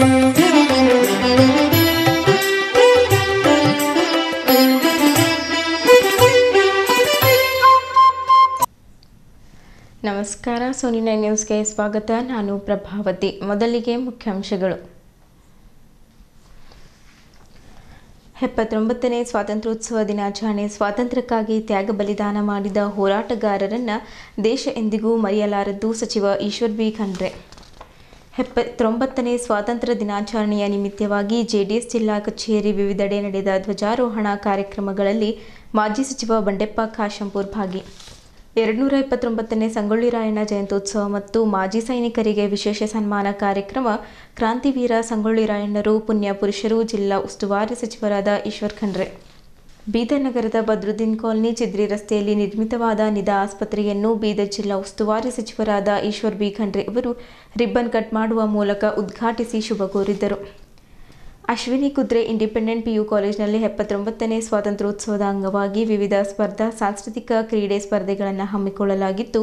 ನಮಸ್ಕಾರ, ಸೋನಿ 9 ನ್ಯೂಸ್ಗೆ ಸ್ವಾಗತ. ನಾನು ಪ್ರಭಾವತಿ. ಮೊದಲಿಗೆ ಮುಖ್ಯಾಂಶಗಳು. 79ನೇ ಸ್ವಾತಂತ್ರ್ಯೋತ್ಸವ ದಿನಾಚರಣೆ. ಸ್ವಾತಂತ್ರ್ಯಕ್ಕಾಗಿ ತ್ಯಾಗ ಬಲಿದಾನ ಮಾಡಿದ ಹೋರಾಟಗಾರರನ್ನು ದೇಶ ಎಂದಿಗೂ ಮರೆಯಲಾರದು. ಸಚಿವ ಈಶ್ವರ್ ಬಿ ಖಂಡ್ರೆ. 79ನೇ ಸ್ವಾತಂತ್ರ್ಯ ದಿನಾಚರಣೆಯ ನಿಮಿತ್ತವಾಗಿ ಜೆಡಿಎಸ್ ಜಿಲ್ಲಾ ಕಚೇರಿ ವಿವಿಧೆಡೆ ನಡೆದ ಧ್ವಜಾರೋಹಣ ಕಾರ್ಯಕ್ರಮಗಳಲ್ಲಿ ಮಾಜಿ ಸಚಿವ ಬಂಡೆಪ್ಪ ಖಾಶೆಂಪೂರ್ ಭಾಗಿ. 229ನೇ ಸಂಗೊಳ್ಳಿ ರಾಯಣ್ಣ ಜಯಂತ್ಯೋತ್ಸವ ಮತ್ತು ಮಾಜಿ ಸೈನಿಕರಿಗೆ ವಿಶೇಷ ಸನ್ಮಾನ ಕಾರ್ಯಕ್ರಮ. ಕ್ರಾಂತಿವೀರ ಸಂಗೊಳ್ಳಿ ರಾಯಣ್ಣರು ಪುಣ್ಯ ಪುರುಷರು. ಜಿಲ್ಲಾ ಉಸ್ತುವಾರಿ ಸಚಿವರಾದ ಈಶ್ವರ್ ಖಂಡ್ರೆ. ಬೀದರ್ ನಗರದ ಬದ್ರುದ್ದೀನ್ ಕಾಲನಿ ಚಿದ್ರಿ ರಸ್ತೆಯಲ್ಲಿ ನಿರ್ಮಿತವಾದ ನಿದಾ ಆಸ್ಪತ್ರೆಯನ್ನು ಬೀದರ್ ಜಿಲ್ಲಾ ಉಸ್ತುವಾರಿ ಸಚಿವರಾದ ಈಶ್ವರ್ ಬಿ ಖಂಡ್ರೆ ಅವರು ರಿಬ್ಬನ್ ಕಟ್ ಮಾಡುವ ಮೂಲಕ ಉದ್ಘಾಟಿಸಿ ಶುಭ ಕೋರಿದ್ದರು. ಅಶ್ವಿನಿ ಕುದ್ರೆ ಇಂಡಿಪೆಂಡೆಂಟ್ ಪಿಯು ಕಾಲೇಜಿನಲ್ಲಿ 79ನೇ ಸ್ವಾತಂತ್ರ್ಯೋತ್ಸವದ ಅಂಗವಾಗಿ ವಿವಿಧ ಸ್ಪರ್ಧಾ ಸಾಂಸ್ಕೃತಿಕ ಕ್ರೀಡೆ ಸ್ಪರ್ಧೆಗಳನ್ನು ಹಮ್ಮಿಕೊಳ್ಳಲಾಗಿದ್ದು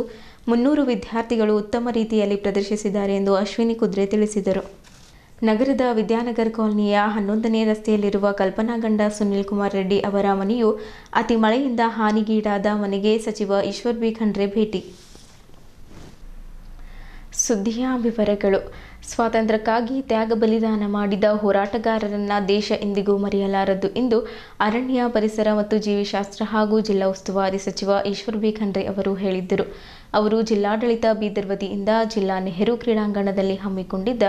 300 ವಿದ್ಯಾರ್ಥಿಗಳು ಉತ್ತಮ ರೀತಿಯಲ್ಲಿ ಪ್ರದರ್ಶಿಸಿದ್ದಾರೆ ಎಂದು ಅಶ್ವಿನಿ ಕುದ್ರೆ ತಿಳಿಸಿದರು. ನಗರದ ವಿದ್ಯಾನಗರ್ ಕಾಲನಿಯ 11ನೇ ರಸ್ತೆಯಲ್ಲಿರುವ ಕಲ್ಪನಾ ಗಂಡ ಸುನಿಲ್ ಕುಮಾರ್ ರೆಡ್ಡಿ ಅವರ ಮನೆಯು ಅತಿ ಮಳೆಯಿಂದ ಹಾನಿಗೀಡಾದ ಮನೆಗೆ ಸಚಿವ ಈಶ್ವರ್ ಬಿ ಖಂಡ್ರೆ ಭೇಟಿ. ಸುದ್ದಿಯ ವಿವರಗಳು. ಸ್ವಾತಂತ್ರ್ಯಕ್ಕಾಗಿ ತ್ಯಾಗ ಬಲಿದಾನ ಮಾಡಿದ ಹೋರಾಟಗಾರರನ್ನು ದೇಶ ಎಂದಿಗೂ ಮರೆಯಲಾರದು ಎಂದು ಅರಣ್ಯ, ಪರಿಸರ ಮತ್ತು ಜೀವಿಶಾಸ್ತ್ರ ಹಾಗೂ ಜಿಲ್ಲಾ ಉಸ್ತುವಾರಿ ಸಚಿವ ಈಶ್ವರ್ ಬಿ ಖಂಡ್ರೆ ಅವರು ಹೇಳಿದ್ದರು. ಅವರು ಜಿಲ್ಲಾಡಳಿತ ಬೀದರ್ ವತಿಯಿಂದ ಜಿಲ್ಲಾ ನೆಹರು ಕ್ರೀಡಾಂಗಣದಲ್ಲಿ ಹಮ್ಮಿಕೊಂಡಿದ್ದ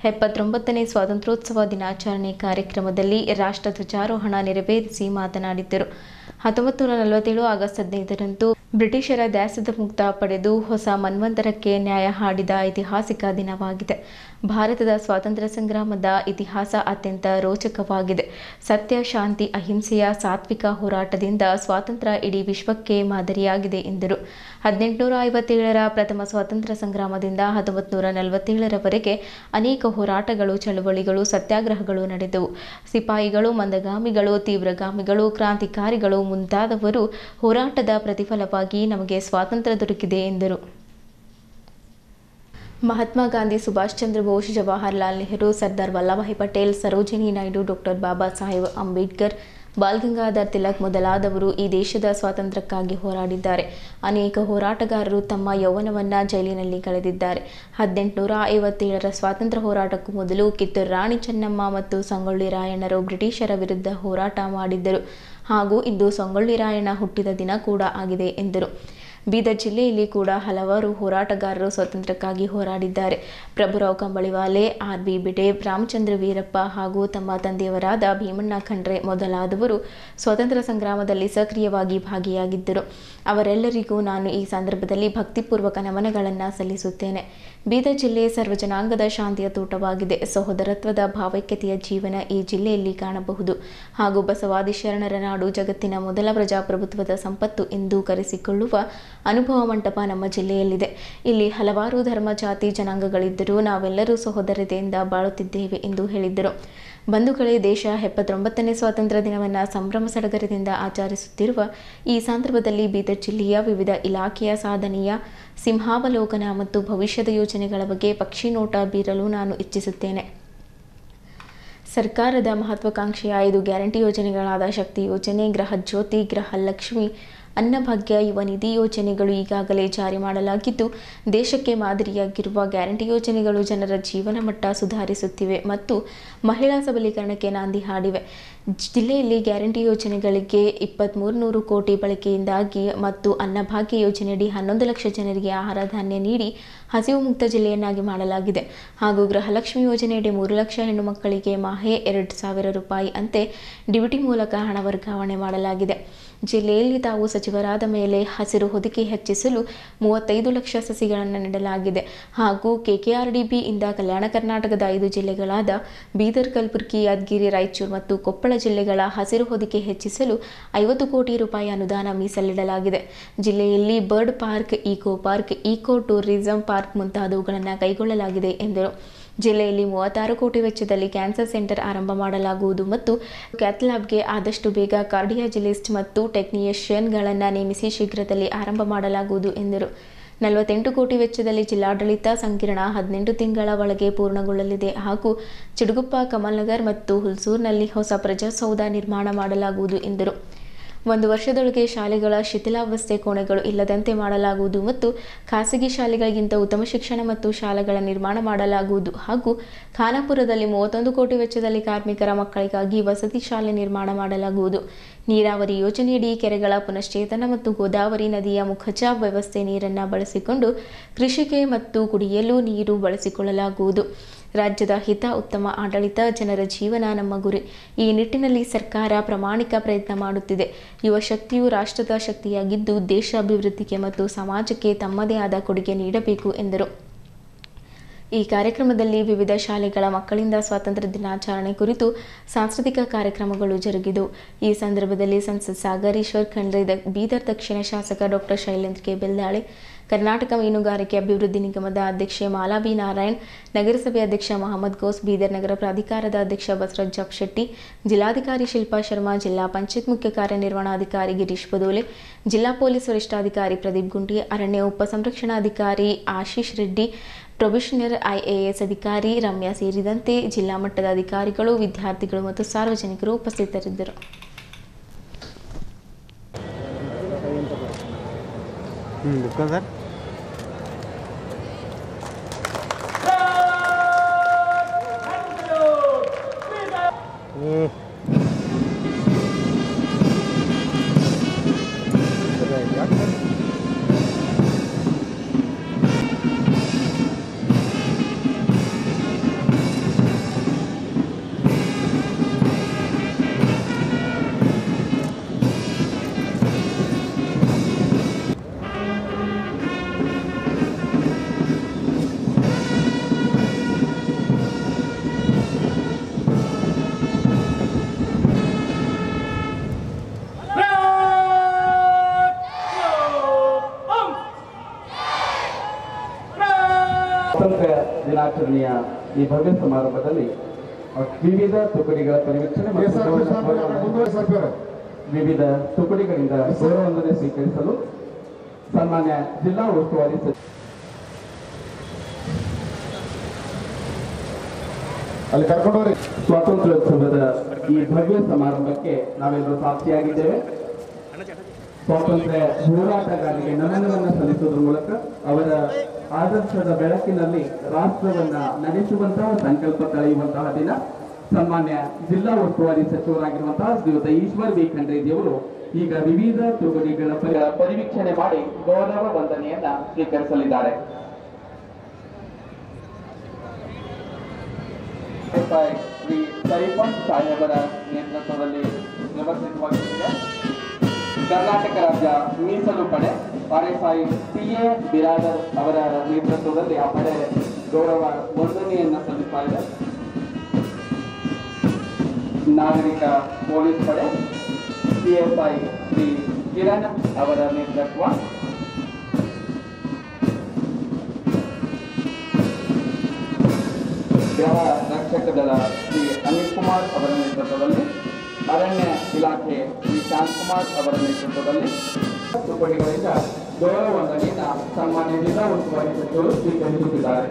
79ನೇ ಸ್ವಾತಂತ್ರ್ಯೋತ್ಸವ ದಿನಾಚರಣೆ ಕಾರ್ಯಕ್ರಮದಲ್ಲಿ ರಾಷ್ಟ್ರ ಧ್ವಜಾರೋಹಣ ನೆರವೇರಿಸಿ ಮಾತನಾಡಿದ್ದರು. 1947 ಆಗಸ್ಟ್ 15ರಂದು ಬ್ರಿಟಿಷರ ದಾಸ್ಯದ ಮುಕ್ತ ಪಡೆದು ಹೊಸ ಮನ್ವಂತರಕ್ಕೆ ನ್ಯಾಯ ಹಾಡಿದ ಐತಿಹಾಸಿಕ ದಿನವಾಗಿದೆ. ಭಾರತದ ಸ್ವಾತಂತ್ರ್ಯ ಸಂಗ್ರಾಮದ ಇತಿಹಾಸ ಅತ್ಯಂತ ರೋಚಕವಾಗಿದೆ. ಸತ್ಯ, ಶಾಂತಿ, ಅಹಿಂಸೆಯ ಸಾತ್ವಿಕ ಹೋರಾಟದಿಂದ ಸ್ವಾತಂತ್ರ್ಯ ಇಡೀ ವಿಶ್ವಕ್ಕೆ ಮಾದರಿಯಾಗಿದೆ ಎಂದರು. 1857ರ ಪ್ರಥಮ ಸ್ವಾತಂತ್ರ್ಯ ಸಂಗ್ರಾಮದಿಂದ 1947ರವರೆಗೆ ಅನೇಕ ಹೋರಾಟಗಳು, ಚಳವಳಿಗಳು, ಸತ್ಯಾಗ್ರಹಗಳು ನಡೆದವು. ಸಿಪಾಯಿಗಳು, ಮಂದಗಾಮಿಗಳು, ತೀವ್ರಗಾಮಿಗಳು, ಕ್ರಾಂತಿಕಾರಿಗಳು ಮುಂತಾದವರು ಹೋರಾಟದ ಪ್ರತಿಫಲವಾಗಿ ನಮಗೆ ಸ್ವಾತಂತ್ರ್ಯ ದೊರಕಿದೆ ಎಂದರು. ಮಹಾತ್ಮ ಗಾಂಧಿ, ಸುಭಾಷ್ ಚಂದ್ರ ಬೋಸ್, ಜವಾಹರಲಾಲ್ ನೆಹರು, ಸರ್ದಾರ್ ವಲ್ಲಭಭಾಯಿ ಪಟೇಲ್, ಸರೋಜಿನಿ ನಾಯ್ಡು, ಡಾಕ್ಟರ್ ಬಾಬಾ ಸಾಹೇಬ್ ಅಂಬೇಡ್ಕರ್, ಬಾಲ್ ಗಂಗಾಧರ್ ತಿಲಕ್ ಮೊದಲಾದವರು ಈ ದೇಶದ ಸ್ವಾತಂತ್ರ್ಯಕ್ಕಾಗಿ ಹೋರಾಡಿದ್ದಾರೆ. ಅನೇಕ ಹೋರಾಟಗಾರರು ತಮ್ಮ ಯೌವನವನ್ನು ಜೈಲಿನಲ್ಲಿ ಕಳೆದಿದ್ದಾರೆ. 1857ರ ಸ್ವಾತಂತ್ರ್ಯ ಹೋರಾಟಕ್ಕೂ ಮೊದಲು ಕಿತ್ತೂರು ರಾಣಿ ಚೆನ್ನಮ್ಮ ಮತ್ತು ಸಂಗೊಳ್ಳಿ ರಾಯಣ್ಣರು ಬ್ರಿಟಿಷರ ವಿರುದ್ಧ ಹೋರಾಟ ಮಾಡಿದ್ದರು ಹಾಗೂ ಇಂದು ಸಂಗೊಳ್ಳಿ ರಾಯಣ್ಣ ಹುಟ್ಟಿದ ದಿನ ಕೂಡ ಆಗಿದೆ ಎಂದರು. ಬೀದರ್ ಜಿಲ್ಲೆಯಲ್ಲಿ ಕೂಡ ಹಲವಾರು ಹೋರಾಟಗಾರರು ಸ್ವಾತಂತ್ರ್ಯಕ್ಕಾಗಿ ಹೋರಾಡಿದ್ದಾರೆ. ಪ್ರಭುರಾವ್ ಕಂಬಳಿವಾಲೆ, ಆರ್.ಬಿ. ಬಿಡೆ, ರಾಮಚಂದ್ರ ವೀರಪ್ಪ ಹಾಗೂ ತಮ್ಮ ತಂದೆಯವರಾದ ಭೀಮಣ್ಣ ಖಂಡ್ರೆ ಮೊದಲಾದವರು ಸ್ವಾತಂತ್ರ್ಯ ಸಂಗ್ರಾಮದಲ್ಲಿ ಸಕ್ರಿಯವಾಗಿ ಭಾಗಿಯಾಗಿದ್ದರು. ಅವರೆಲ್ಲರಿಗೂ ನಾನು ಈ ಸಂದರ್ಭದಲ್ಲಿ ಭಕ್ತಿಪೂರ್ವಕ ನಮನಗಳನ್ನು ಸಲ್ಲಿಸುತ್ತೇನೆ. ಬೀದರ್ ಜಿಲ್ಲೆ ಸರ್ವಜನಾಂಗದ ಶಾಂತಿಯ ತೋಟವಾಗಿದೆ. ಸಹೋದರತ್ವದ ಭಾವೈಕ್ಯತೆಯ ಜೀವನ ಈ ಜಿಲ್ಲೆಯಲ್ಲಿ ಕಾಣಬಹುದು ಹಾಗೂ ಬಸವಾದಿ ಶರಣರ ನಾಡು, ಜಗತ್ತಿನ ಮೊದಲ ಪ್ರಜಾಪ್ರಭುತ್ವದ ಸಂಪತ್ತು ಎಂದು ಕರೆಸಿಕೊಳ್ಳುವ ಅನುಭವ ಮಂಟಪ ನಮ್ಮ ಜಿಲ್ಲೆಯಲ್ಲಿದೆ. ಇಲ್ಲಿ ಹಲವಾರು ಧರ್ಮ, ಜಾತಿ, ಜನಾಂಗಗಳಿದ್ದರೂ ನಾವೆಲ್ಲರೂ ಸಹೋದರತೆಯಿಂದ ಬಾಳುತ್ತಿದ್ದೇವೆ ಎಂದು ಹೇಳಿದ್ದರು. ಬಂಧುಗಳೇ, ದೇಶ 79ನೇ ಸ್ವಾತಂತ್ರ್ಯ ದಿನವನ್ನು ಸಂಭ್ರಮ ಸಡಗರದಿಂದ ಆಚರಿಸುತ್ತಿರುವ ಈ ಸಂದರ್ಭದಲ್ಲಿ ಬೀದರ್ ಜಿಲ್ಲೆಯ ವಿವಿಧ ಇಲಾಖೆಯ ಸಾಧನೆಯ ಸಿಂಹಾವಲೋಕನ ಮತ್ತು ಭವಿಷ್ಯದ ಯೋಜನೆಗಳ ಬಗ್ಗೆ ಪಕ್ಷಿ ನೋಟ ಬೀರಲು ನಾನು ಇಚ್ಛಿಸುತ್ತೇನೆ. ಸರ್ಕಾರದ ಮಹತ್ವಾಕಾಂಕ್ಷೆಯ 5 ಗ್ಯಾರಂಟಿ ಯೋಜನೆಗಳಾದ ಶಕ್ತಿ ಯೋಜನೆ, ಗೃಹ ಜ್ಯೋತಿ, ಗೃಹ ಲಕ್ಷ್ಮಿ, ಅನ್ನಭಾಗ್ಯ, ಯುವ ನಿಧಿ ಯೋಜನೆಗಳು ಈಗಾಗಲೇ ಜಾರಿ ಮಾಡಲಾಗಿದ್ದು ದೇಶಕ್ಕೆ ಮಾದರಿಯಾಗಿರುವ ಗ್ಯಾರಂಟಿ ಯೋಜನೆಗಳು ಜನರ ಜೀವನ ಮಟ್ಟ ಸುಧಾರಿಸುತ್ತಿವೆ ಮತ್ತು ಮಹಿಳಾ ಸಬಲೀಕರಣಕ್ಕೆ ನಾಂದಿ ಹಾಡಿವೆ. ಜಿಲ್ಲೆಯಲ್ಲಿ ಗ್ಯಾರಂಟಿ ಯೋಜನೆಗಳಿಗೆ 2300 ಕೋಟಿ ಬಳಕೆಯಿಂದಾಗಿ ಮತ್ತು ಅನ್ನಭಾಗ್ಯ ಯೋಜನೆಯಡಿ 11 ಲಕ್ಷ ಜನರಿಗೆ ಆಹಾರ ಧಾನ್ಯ ನೀಡಿ ಹಸಿವು ಮುಕ್ತ ಜಿಲ್ಲೆಯನ್ನಾಗಿ ಮಾಡಲಾಗಿದೆ ಹಾಗೂ ಗೃಹಲಕ್ಷ್ಮಿ ಯೋಜನೆಯಡಿ 3 ಲಕ್ಷ ಹೆಣ್ಣು ಮಕ್ಕಳಿಗೆ ಮಾಹೆ 2,000 ರೂಪಾಯಿ ಅಂತೆ ಡಿಬಿಟಿ ಮೂಲಕ ಹಣ ವರ್ಗಾವಣೆ ಮಾಡಲಾಗಿದೆ. ಜಿಲ್ಲೆಯಲ್ಲಿ ತಾವು ಸಚಿವರಾದ ಮೇಲೆ ಹಸಿರು ಹೊದಿಕೆ ಹೆಚ್ಚಿಸಲು 35 ಲಕ್ಷ ಸಸಿಗಳನ್ನು ನೆಡಲಾಗಿದೆ ಹಾಗೂ KKRDB ಇಂದ ಕಲ್ಯಾಣ ಕರ್ನಾಟಕದ 5 ಜಿಲ್ಲೆಗಳಾದ ಬೀದರ್, ಕಲಬುರಗಿ, ಯಾದಗಿರಿ, ರಾಯಚೂರು ಮತ್ತು ಕೊಪ್ಪಳ ಜಿಲ್ಲೆಗಳ ಹಸಿರು ಹೊದಿಕೆ ಹೆಚ್ಚಿಸಲು 50 ಕೋಟಿ ರೂಪಾಯಿ ಅನುದಾನ ಮೀಸಲಿಡಲಾಗಿದೆ. ಜಿಲ್ಲೆಯಲ್ಲಿ bird park, eco park, eco tourism park ಮುಂತಾದವುಗಳನ್ನು ಕೈಗೊಳ್ಳಲಾಗಿದೆ ಎಂದರು. ಜಿಲ್ಲೆಯಲ್ಲಿ 36 ಕೋಟಿ ವೆಚ್ಚದಲ್ಲಿ ಕ್ಯಾನ್ಸರ್ ಸೆಂಟರ್ ಆರಂಭ ಮಾಡಲಾಗುವುದು ಮತ್ತು ಕ್ಯಾಥ್ಲ್ಯಾಬ್ಗೆ ಆದಷ್ಟು ಬೇಗ ಕಾರ್ಡಿಯಾಲಜಿಸ್ಟ್ ಮತ್ತು ಟೆಕ್ನಿಷಿಯನ್ಗಳನ್ನು ನೇಮಿಸಿ ಶೀಘ್ರದಲ್ಲಿ ಆರಂಭ ಮಾಡಲಾಗುವುದು ಎಂದರು. 48 ಕೋಟಿ ವೆಚ್ಚದಲ್ಲಿ ಜಿಲ್ಲಾಡಳಿತ ಸಂಕೀರ್ಣ 18 ತಿಂಗಳ ಒಳಗೆ ಪೂರ್ಣಗೊಳ್ಳಲಿದೆ ಹಾಗೂ ಚಿಡುಗುಪ್ಪ, ಕಮಲ್ನಗರ್ ಮತ್ತು ಹುಲ್ಸೂರಿನಲ್ಲಿ ಹೊಸ ಪ್ರಜಾಸೌಧ ನಿರ್ಮಾಣ ಮಾಡಲಾಗುವುದು ಎಂದರು. 1 ವರ್ಷದೊಳಗೆ ಶಾಲೆಗಳ ಶಿಥಿಲಾವಸ್ಥೆ ಕೋಣೆಗಳು ಇಲ್ಲದಂತೆ ಮಾಡಲಾಗುವುದು ಮತ್ತು ಖಾಸಗಿ ಶಾಲೆಗಳಿಗಿಂತ ಉತ್ತಮ ಶಿಕ್ಷಣ ಮತ್ತು ಶಾಲೆಗಳ ನಿರ್ಮಾಣ ಮಾಡಲಾಗುವುದು ಹಾಗೂ ಖಾನಾಪುರದಲ್ಲಿ 31 ಕೋಟಿ ವೆಚ್ಚದಲ್ಲಿ ಕಾರ್ಮಿಕರ ಮಕ್ಕಳಿಗಾಗಿ ವಸತಿ ಶಾಲೆ ನಿರ್ಮಾಣ ಮಾಡಲಾಗುವುದು. ನೀರಾವರಿ ಯೋಜನೆಯಡಿ ಕೆರೆಗಳ ಪುನಶ್ಚೇತನ ಮತ್ತು ಗೋದಾವರಿ ನದಿಯ ಮುಖಜ ವ್ಯವಸ್ಥೆ ನೀರನ್ನು ಬಳಸಿಕೊಂಡು ಕೃಷಿಗೆ ಮತ್ತು ಕುಡಿಯಲು ನೀರು ಬಳಸಿಕೊಳ್ಳಲಾಗುವುದು. ರಾಜ್ಯದ ಹಿತ, ಉತ್ತಮ ಆಡಳಿತ, ಜನರ ಜೀವನ ನಮ್ಮ ಗುರಿ. ಈ ನಿಟ್ಟಿನಲ್ಲಿ ಸರ್ಕಾರ ಪ್ರಾಮಾಣಿಕ ಪ್ರಯತ್ನ ಮಾಡುತ್ತಿದೆ. ಯುವ ಶಕ್ತಿಯು ರಾಷ್ಟ್ರದ ಶಕ್ತಿಯಾಗಿದ್ದು ದೇಶ ಅಭಿವೃದ್ಧಿಗೆ ಮತ್ತು ಸಮಾಜಕ್ಕೆ ತಮ್ಮದೇ ಆದ ಕೊಡುಗೆ ನೀಡಬೇಕು ಎಂದರು. ಈ ಕಾರ್ಯಕ್ರಮದಲ್ಲಿ ವಿವಿಧ ಶಾಲೆಗಳ ಮಕ್ಕಳಿಂದ ಸ್ವಾತಂತ್ರ್ಯ ದಿನಾಚರಣೆ ಕುರಿತು ಸಾಂಸ್ಕೃತಿಕ ಕಾರ್ಯಕ್ರಮಗಳು ಜರುಗಿದವು. ಈ ಸಂದರ್ಭದಲ್ಲಿ ಸಂಸದ ಸಾಗರ್ ಈಶ್ವರ್ ಖಂಡ್ರೆ, ಬೀದರ್ ದಕ್ಷಿಣ ಶಾಸಕ ಡಾಕ್ಟರ್ ಶೈಲೇಂದ್ರ ಕೆ. ಬೆಲ್ದಾಳೆ, ಕರ್ನಾಟಕ ಮೀನುಗಾರಿಕೆ ಅಭಿವೃದ್ಧಿ ನಿಗಮದ ಅಧ್ಯಕ್ಷೆ ಮಾಲಾ ಬಿ. ನಾರಾಯಣ್, ನಗರಸಭೆ ಅಧ್ಯಕ್ಷ ಮಹಮ್ಮದ್ ಗೋಸ್, ಬೀದರ್ ನಗರ ಪ್ರಾಧಿಕಾರದ ಅಧ್ಯಕ್ಷ ಬಸವರಾಜ್ ಜಾಬ್ ಶೆಟ್ಟಿ, ಜಿಲ್ಲಾಧಿಕಾರಿ ಶಿಲ್ಪಾ ಶರ್ಮಾ, ಜಿಲ್ಲಾ ಪಂಚಾಯತ್ ಮುಖ್ಯ ಕಾರ್ಯನಿರ್ವಹಣಾಧಿಕಾರಿ ಗಿರೀಶ್ ಬದೋಲೆ, ಜಿಲ್ಲಾ ಪೊಲೀಸ್ ವರಿಷ್ಠಾಧಿಕಾರಿ ಪ್ರದೀಪ್ ಗುಂಡಿ, ಅರಣ್ಯ ಉಪ ಸಂರಕ್ಷಣಾಧಿಕಾರಿ ಆಶೀಶ್ ರೆಡ್ಡಿ, ಪ್ರೊಬೇಷನರ್ IAS ಅಧಿಕಾರಿ ರಮ್ಯಾ ಸೇರಿದಂತೆ ಜಿಲ್ಲಾ ಮಟ್ಟದ ಅಧಿಕಾರಿಗಳು, ವಿದ್ಯಾರ್ಥಿಗಳು ಮತ್ತು ಸಾರ್ವಜನಿಕರು ಉಪಸ್ಥಿತರಿದ್ದರು. ಸ್ವಾತಂತ್ರ್ಯ ದಿನಾಚರಣೆಯ ಈ ಭವ್ಯ ಸಮಾರಂಭದಲ್ಲಿ ವಿವಿಧ ತುಕಡಿಗಳ ಪರಿವೀಕ್ಷಣೆ ಮತ್ತು ವಿವಿಧ ತುಕಡಿಗಳಿಂದ ಗೌರವವಂದನೆ ಸ್ವೀಕರಿಸಲು ಸನ್ಮಾನ್ಯ ಜಿಲ್ಲಾ ಉಸ್ತುವಾರಿ ಅಲ್ಲಿ ಕರ್ಕೊಂಡವ್ರಿ. ಸ್ವಾತಂತ್ರ್ಯೋತ್ಸವದ ಈ ಭವ್ಯ ಸಮಾರಂಭಕ್ಕೆ ನಾವೆಲ್ಲರೂ ಸಾಕ್ಷಿಯಾಗಿದ್ದೇವೆ. ಸ್ವಾತಂತ್ರ್ಯ ಹೋರಾಟಗಾರರಿಗೆ ನಮನವನ್ನು ಸಲ್ಲಿಸುವುದರ ಮೂಲಕ ಅವರ ಆದರ್ಶದ ಬೆಳಕಿನಲ್ಲಿ ರಾಷ್ಟ್ರವನ್ನ ನಡೆಸುವಂತಹ ಸಂಕಲ್ಪ ತಳೆಯುವಂತಹ ದಿನ. ಸನ್ಮಾನ್ಯ ಜಿಲ್ಲಾ ಉಸ್ತುವಾರಿ ಸಚಿವರಾಗಿರುವಂತಹ ಶ್ರೀಯುತ ಈಶ್ವರ್ ವಿ ಖಂಡ್ರೆಜಿಯವರು ಈಗ ವಿವಿಧ ತುಕಡಿಗಳ ಪರಿವೀಕ್ಷಣೆ ಮಾಡಿ ಗೌರವ ವಂದನೆಯನ್ನ ಸ್ವೀಕರಿಸಲಿದ್ದಾರೆ. ಶ್ರೀ ಸೈಫನ್ ಸಾಹೇಬರ ನೇತೃತ್ವದಲ್ಲಿ ವ್ಯವಸ್ಥಿತವಾಗುತ್ತಿದೆ. ಕರ್ನಾಟಕ ರಾಜ್ಯ ಮೀಸಲು ಪಡೆ RSI CA ಬಿರಾದರ್ ಅವರ ನೇತೃತ್ವದಲ್ಲಿ ಆ ಪಡೆ ಗೌರವ ವಂದನೆಯನ್ನು ಸಲ್ಲಿಸ್ತಾ ಇದೆ. ನಾಗರಿಕ ಪೊಲೀಸ್ ಪಡೆ PSI ಶ್ರೀ ಕಿರಣ್ ಅವರ ನೇತೃತ್ವ, ಗೃಹ ರಕ್ಷಕ ದಳ ಶ್ರೀ ಅನಿಲ್ ಕುಮಾರ್ ಅವರ ನೇತೃತ್ವದಲ್ಲಿ, ಅರಣ್ಯ ಇಲಾಖೆ ಶ್ರೀ ಶಾಂತಕುಮಾರ್ ಅವರ ನೇತೃತ್ವದಲ್ಲಿ ತುಕಡಿಗಳಿಂದ ಗೌರವ ವಂದನೆಯನ್ನು ಸನ್ಮಾನ್ಯ ಜಿಲ್ಲಾ ಉಸ್ತುವಾರಿ ಸಚಿವರು ಸ್ವೀಕರಿಸುತ್ತಿದ್ದಾರೆ.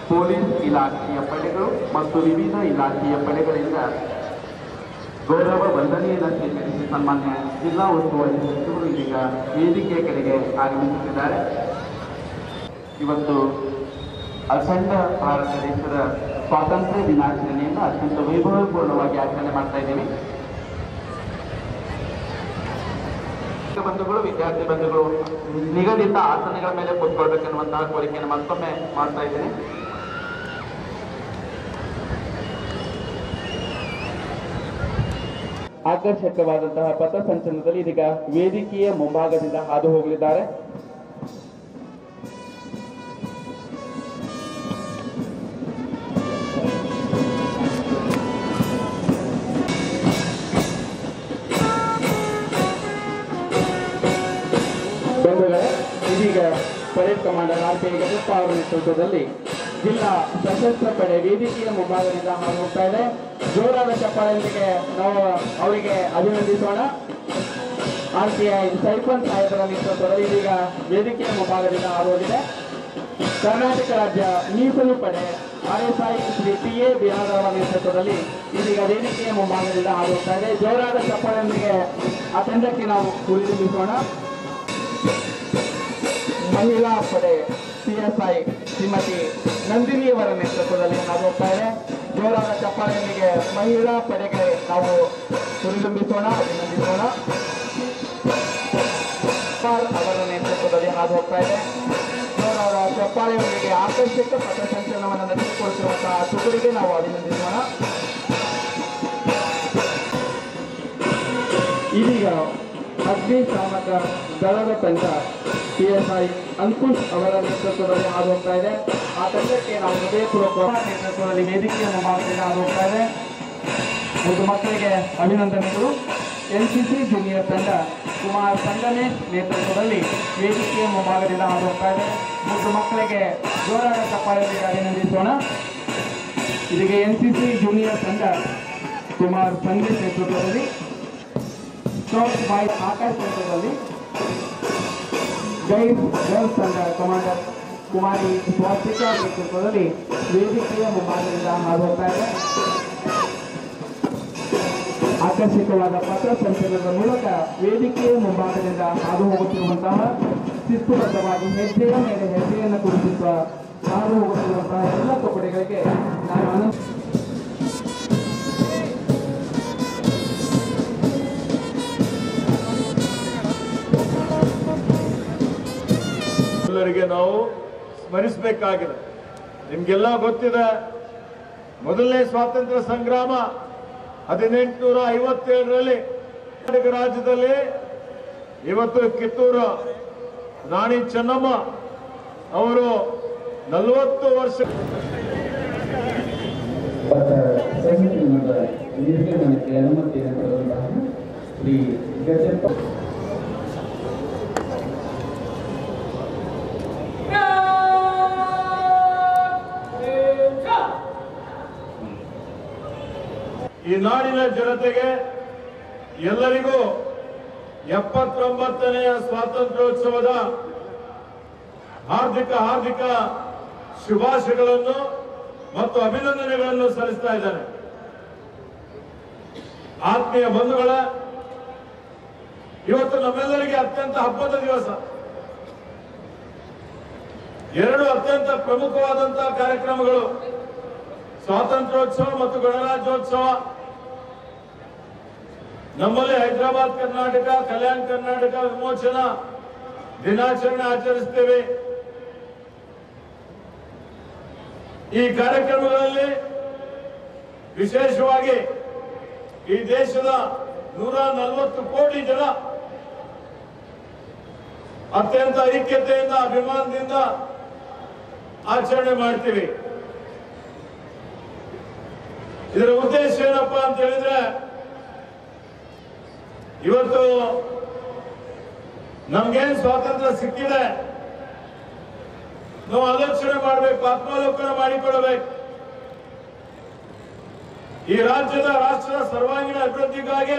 ಪೊಲೀಸ್ ಇಲಾಖೆಯ ಪಡೆಗಳು ಮತ್ತು ವಿವಿಧ ಇಲಾಖೆಯ ಪಡೆಗಳಿಂದ ಗೌರವ ವಂದನೆಯನ್ನು ಸ್ವೀಕರಿಸಿ ಸನ್ಮಾನ್ಯ ಜಿಲ್ಲಾ ಉಸ್ತುವಾರಿ ಸಚಿವರು ಇದೀಗ ವೇದಿಕೆಯ ಕಡೆಗೆ ಆಗಮಿಸುತ್ತಿದ್ದಾರೆ. ಇವತ್ತು ಅಖಂಡ ಭಾರತ ದೇಶದ ಸ್ವಾತಂತ್ರ್ಯ ದಿನಾಚರಣೆಯನ್ನು ಅತ್ಯಂತ ವೈಭವಪೂರ್ಣವಾಗಿ ಆಚರಣೆ ಮಾಡ್ತಾ ಇದ್ದೀವಿ. ಬಂಧುಗಳು, ವಿದ್ಯಾರ್ಥಿ ಬಂಧುಗಳು ನಿಗದಿತ ಆಸನಗಳ ಮೇಲೆ ಕೂತ್ಕೊಳ್ಬೇಕೆನ್ನುವಂತಹ ಕೋರಿಕೆಯನ್ನು ಮತ್ತೊಮ್ಮೆ ಮಾಡ್ತಾ ಇದ್ದೇನೆ. ಆಕರ್ಷಕವಾದಂತಹ ಪಥಸಂಚಲನದಲ್ಲಿ ಇದೀಗ ವೇದಿಕೆಯ ಮುಂಭಾಗದಿಂದ ಹಾದು ಹೋಗಲಿದ್ದಾರೆ. ಕಮಾಂಡರ್ RP ಗಜಪ್ಪ ಅವರ ನೇತೃತ್ವದಲ್ಲಿ ಜಿಲ್ಲಾ ಸಶಸ್ತ್ರ ಪಡೆ ವೇದಿಕೆಯ ಮುಂಭಾಗದಿಂದ ಹಾದು ಹೋಗ್ತಾ ಇದೆ. ಜೋರಾದ ಚಪ್ಪಾಳೆಯೊಂದಿಗೆ ನಾವು ಅವರಿಗೆ ಅಭಿನಂದಿಸೋಣ. RPI ಸೈಫನ್ ಸಾಹೇಬರ ನೇತೃತ್ವದಲ್ಲಿ ಇದೀಗ ವೇದಿಕೆಯ ಮುಂಭಾಗದಿಂದ ಹಾದು ಹೋಗಿದೆ. ಕರ್ನಾಟಕ ರಾಜ್ಯ ಮೀಸಲು ಪಡೆ RSI ಶ್ರೀ PA ಬಿರಾದರ್ ಅವರ ನೇತೃತ್ವದಲ್ಲಿ ಇದೀಗ ವೇದಿಕೆಯ ಮುಂಭಾಗದಿಂದ ಹಾದು ಹೋಗ್ತಾ ಇದೆ. ಜೋರಾದ ಚಪ್ಪಾಳೆಯೊಂದಿಗೆ ಆ ತಂಡಕ್ಕೆ ನಾವು ಹುರಿದುಂಬಿಸೋಣ. ಮಹಿಳಾ ಪಡೆ PSI ಶ್ರೀಮತಿ ನಂದಿನಿಯವರ ನೇತೃತ್ವದಲ್ಲಿ ಹಾದು ಹೋಗ್ತಾ ಇದೆ. ಜೋರಾದ ಚಪ್ಪಾಳೆಯೊಂದಿಗೆ ಮಹಿಳಾ ಪಡೆಗೆ ನಾವು ಹುರಿದುಂಬಿಸೋಣ, ಅಭಿನಂದಿಸೋಣ. ಅವರ ನೇತೃತ್ವದಲ್ಲಿ ಹಾದು ಹೋಗ್ತಾ ಇದೆ. ಜೋರಾದ ಚಪ್ಪಾಳೆಯೊಂದಿಗೆ ಆಕರ್ಷಕ ಪಥಸಂಚಲನವನ್ನು ನಡೆಸಿಕೊಡುತ್ತಿರುವಂತಹ ತುಕಡಿಗೆ ನಾವು ಅಭಿನಂದಿಸೋಣ. ಇದೀಗ ಅಗ್ನಿಶಾಮಕ ದಳದ ತಂಡ PSI ಅಂಕುಶ್ ಅವರ ನೇತೃತ್ವದಲ್ಲಿ ಹಾದು ಹೋಗ್ತಾ ಇದೆ. ಆ ತಂಡಕ್ಕೆ ನಾವು ಹೃದಯಪೂರ್ವಕ ನೇತೃತ್ವದಲ್ಲಿ ವೇದಿಕೆಯ ಮುಂಭಾಗದಿಂದ ಹಾದು ಹೋಗ್ತಾ ಇದೆ. ಮತ್ತು ಮಕ್ಕಳಿಗೆ ಅಭಿನಂದನೆಗಳು. NCC ಜೂನಿಯರ್ ತಂಡ ಕುಮಾರ್ ಸಂಗಮೇಶ್ ನೇತೃತ್ವದಲ್ಲಿ ವೇದಿಕೆಯ ಮುಂಭಾಗದಿಂದ ಹಾದು ಹೋಗ್ತಾ ಇದೆ. ಮತ್ತು ಮಕ್ಕಳಿಗೆ ಜೋರಾದ ಚಪ್ಪಾಳೆಯೊಂದಿಗೆ ಅಭಿನಂದಿಸೋಣ. ಇದೀಗ NCC ಜೂನಿಯರ್ ತಂಡ ಕುಮಾರ್ ಸಂಗಮೇಶ್ ನೇತೃತ್ವದಲ್ಲಿ, ಸ್ಕೌಟ್ಸ್ ಬಾಯ್ ಆಕಾಶ್ ನೇತೃತ್ವದಲ್ಲಿ, ಗರ್ಲ್ಸ್ ತಂಡ ಕಮಾಂಡರ್ ಕುಮಾರಿ ಸ್ವಾಸ್ತಿಕಾ ನೇತೃತ್ವದಲ್ಲಿ ವೇದಿಕೆಯ ಮುಂಭಾಗದಿಂದ ಹಾದು ಹೋಗ್ತಾ ಇದೆ. ಆಕರ್ಷಕವಾದ ಪಥ ಸಂಚಲನದ ಮೂಲಕ ವೇದಿಕೆಯ ಮುಂಭಾಗದಿಂದ ಹಾದು ಹೋಗುತ್ತಿರುವಂತಹ ಶಿಸ್ತುಬದ್ಧವಾಗಿ ಹೆಜ್ಜೆಯ ಮೇಲೆ ಹೆಜ್ಜೆಯನ್ನು ಕುರಿತಿರುವ ಹಾದು ಹೋಗುತ್ತಿರುವಂತಹ ಎಲ್ಲ ತುಕಡಿಗಳಿಗೆ ನಾನು ಎಲ್ಲರಿಗೆ ನಾವು ಸ್ಮರಿಸಬೇಕಾಗಿದೆ. ನಿಮ್ಗೆಲ್ಲ ಗೊತ್ತಿದೆ, ಮೊದಲನೇ ಸ್ವಾತಂತ್ರ್ಯ ಸಂಗ್ರಾಮ 1857ರಲ್ಲಿ ಕರ್ನಾಟಕ ರಾಜ್ಯದಲ್ಲಿ ಇವತ್ತು ಕಿತ್ತೂರು ರಾಣಿ ಚೆನ್ನಮ್ಮ ಅವರು 40 ವರ್ಷ ನಿರ್ಗಮನಕ್ಕೆ ಅನುಮತಿಯನ್ನು ಕೊಡುವಂತಹ ಶ್ರೀ ಗಜಪ್ಪ ಈ ನಾಡಿನ ಜನತೆಗೆ ಎಲ್ಲರಿಗೂ 79ನೆಯ ಸ್ವಾತಂತ್ರ್ಯೋತ್ಸವದ ಹಾರ್ದಿಕ ಶುಭಾಶಯಗಳನ್ನು ಮತ್ತು ಅಭಿನಂದನೆಗಳನ್ನು ಸಲ್ಲಿಸ್ತಾ ಇದ್ದಾರೆ. ಆತ್ಮೀಯ ಬಂಧುಗಳ, ಇವತ್ತು ನಮ್ಮೆಲ್ಲರಿಗೆ ಅತ್ಯಂತ ಹಬ್ಬದ ದಿವಸ. 2 ಅತ್ಯಂತ ಪ್ರಮುಖವಾದಂತಹ ಕಾರ್ಯಕ್ರಮಗಳು, ಸ್ವಾತಂತ್ರ್ಯೋತ್ಸವ ಮತ್ತು ಗಣರಾಜ್ಯೋತ್ಸವ. ನಮ್ಮಲ್ಲಿ ಹೈದರಾಬಾದ್ ಕರ್ನಾಟಕ, ಕಲ್ಯಾಣ ಕರ್ನಾಟಕ ವಿಮೋಚನಾ ದಿನಾಚರಣೆ ಆಚರಿಸ್ತೇವೆ. ಈ ಕಾರ್ಯಕ್ರಮಗಳಲ್ಲಿ ವಿಶೇಷವಾಗಿ ಈ ದೇಶದ 140 ಕೋಟಿ ಜನ ಅತ್ಯಂತ ಐಕ್ಯತೆಯಿಂದ, ಅಭಿಮಾನದಿಂದ ಆಚರಣೆ ಮಾಡ್ತೀವಿ. ಇದರ ಉದ್ದೇಶ ಏನಪ್ಪಾ ಅಂತ ಹೇಳಿದ್ರೆ, ಇವತ್ತು ನಮ್ಗೇನ್ ಸ್ವಾತಂತ್ರ್ಯ ಸಿಕ್ಕಿದೆ, ನಾವು ಆಲೋಚನೆ ಮಾಡಬೇಕು, ಆತ್ಮಾವಲೋಕನ ಮಾಡಿಕೊಳ್ಳಬೇಕು. ಈ ರಾಷ್ಟ್ರದ ಸರ್ವಾಂಗೀಣ ಅಭಿವೃದ್ಧಿಗಾಗಿ,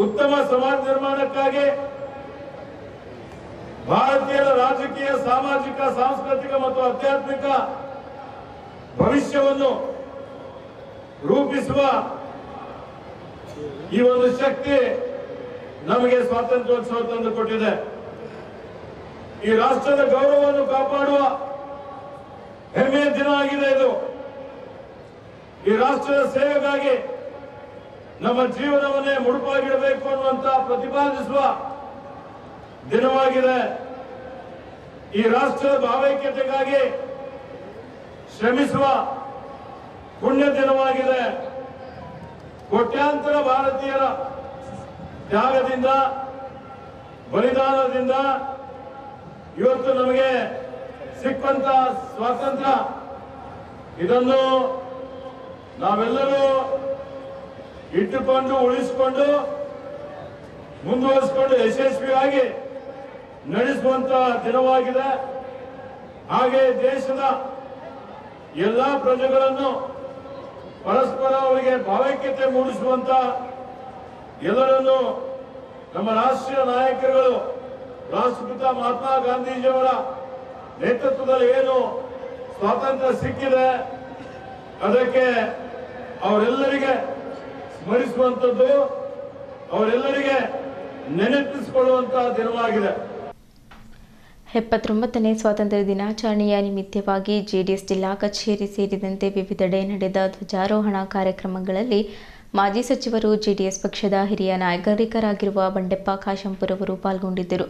ಉತ್ತಮ ಸಮಾಜ ನಿರ್ಮಾಣಕ್ಕಾಗಿ, ಭಾರತೀಯರ ರಾಜಕೀಯ, ಸಾಮಾಜಿಕ, ಸಾಂಸ್ಕೃತಿಕ ಮತ್ತು ಆಧ್ಯಾತ್ಮಿಕ ಭವಿಷ್ಯವನ್ನು ರೂಪಿಸುವ ಈ ಒಂದು ಶಕ್ತಿ ನಮಗೆ ಸ್ವಾತಂತ್ರ್ಯೋತ್ಸವ ತಂದು ಕೊಟ್ಟಿದೆ. ಈ ರಾಷ್ಟ್ರದ ಗೌರವವನ್ನು ಕಾಪಾಡುವ ಹೆಮ್ಮೆಯ ದಿನ ಆಗಿದೆ ಇದು. ಈ ರಾಷ್ಟ್ರದ ಸೇವೆಗಾಗಿ ನಮ್ಮ ಜೀವನವನ್ನೇ ಮುಡುಪಾಗಿಡಬೇಕು ಅನ್ನುವಂತ ಪ್ರತಿಪಾದಿಸುವ ದಿನವಾಗಿದೆ. ಈ ರಾಷ್ಟ್ರದ ಭಾವೈಕ್ಯತೆಗಾಗಿ ಶ್ರಮಿಸುವ ಪುಣ್ಯ ದಿನವಾಗಿದೆ. ಕೋಟ್ಯಾಂತರ ಭಾರತೀಯರ ತ್ಯಾಗದಿಂದ, ಬಲಿದಾನದಿಂದ ಇವತ್ತು ನಮಗೆ ಸಿಕ್ಕಂತ ಸ್ವಾತಂತ್ರ್ಯ, ಇದನ್ನು ನಾವೆಲ್ಲರೂ ಇಟ್ಟುಕೊಂಡು, ಉಳಿಸಿಕೊಂಡು, ಮುಂದುವರಿಸಿಕೊಂಡು ಯಶಸ್ವಿಯಾಗಿ ನಡೆಸುವಂತಹ ದಿನವಾಗಿದೆ. ಹಾಗೆ ದೇಶದ ಎಲ್ಲ ಪ್ರಜೆಗಳನ್ನು ಪರಸ್ಪರ ಅವರಿಗೆ ಭಾವೈಕ್ಯತೆ ಮೂಡಿಸುವಂತ ಎಲ್ಲರನ್ನು ನಮ್ಮ ರಾಷ್ಟ್ರೀಯ ನಾಯಕರುಗಳು ರಾಷ್ಟ್ರಪಿತ ಮಹಾತ್ಮ ಗಾಂಧೀಜಿಯವರ ನೇತೃತ್ವದಲ್ಲಿ ಏನು ಸ್ವಾತಂತ್ರ್ಯ ಸಿಕ್ಕಿದೆ ಅದಕ್ಕೆ ಅವರೆಲ್ಲರಿಗೆ ಸ್ಮರಿಸುವಂಥದ್ದು, ಅವರೆಲ್ಲರಿಗೆ ನೆನಪಿಸಿಕೊಳ್ಳುವಂತಹ ದಿನವಾಗಿದೆ. 79ನೇ ಸ್ವಾತಂತ್ರ್ಯ ದಿನಾಚರಣೆಯ ನಿಮಿತ್ತವಾಗಿ ಜೆಡಿಎಸ್ ಜಿಲ್ಲಾ ಕಚೇರಿ ಸೇರಿದಂತೆ ವಿವಿಧೆಡೆ ನಡೆದ ಧ್ವಜಾರೋಹಣ ಕಾರ್ಯಕ್ರಮಗಳಲ್ಲಿ ಮಾಜಿ ಸಚಿವರು, ಜೆಡಿಎಸ್ ಪಕ್ಷದ ಹಿರಿಯ ನಾಯಕರಾಗಿರುವ ಬಂಡೆಪ್ಪ ಕಾಶೆಂಪುರ ಅವರು ಪಾಲ್ಗೊಂಡಿದ್ದರು.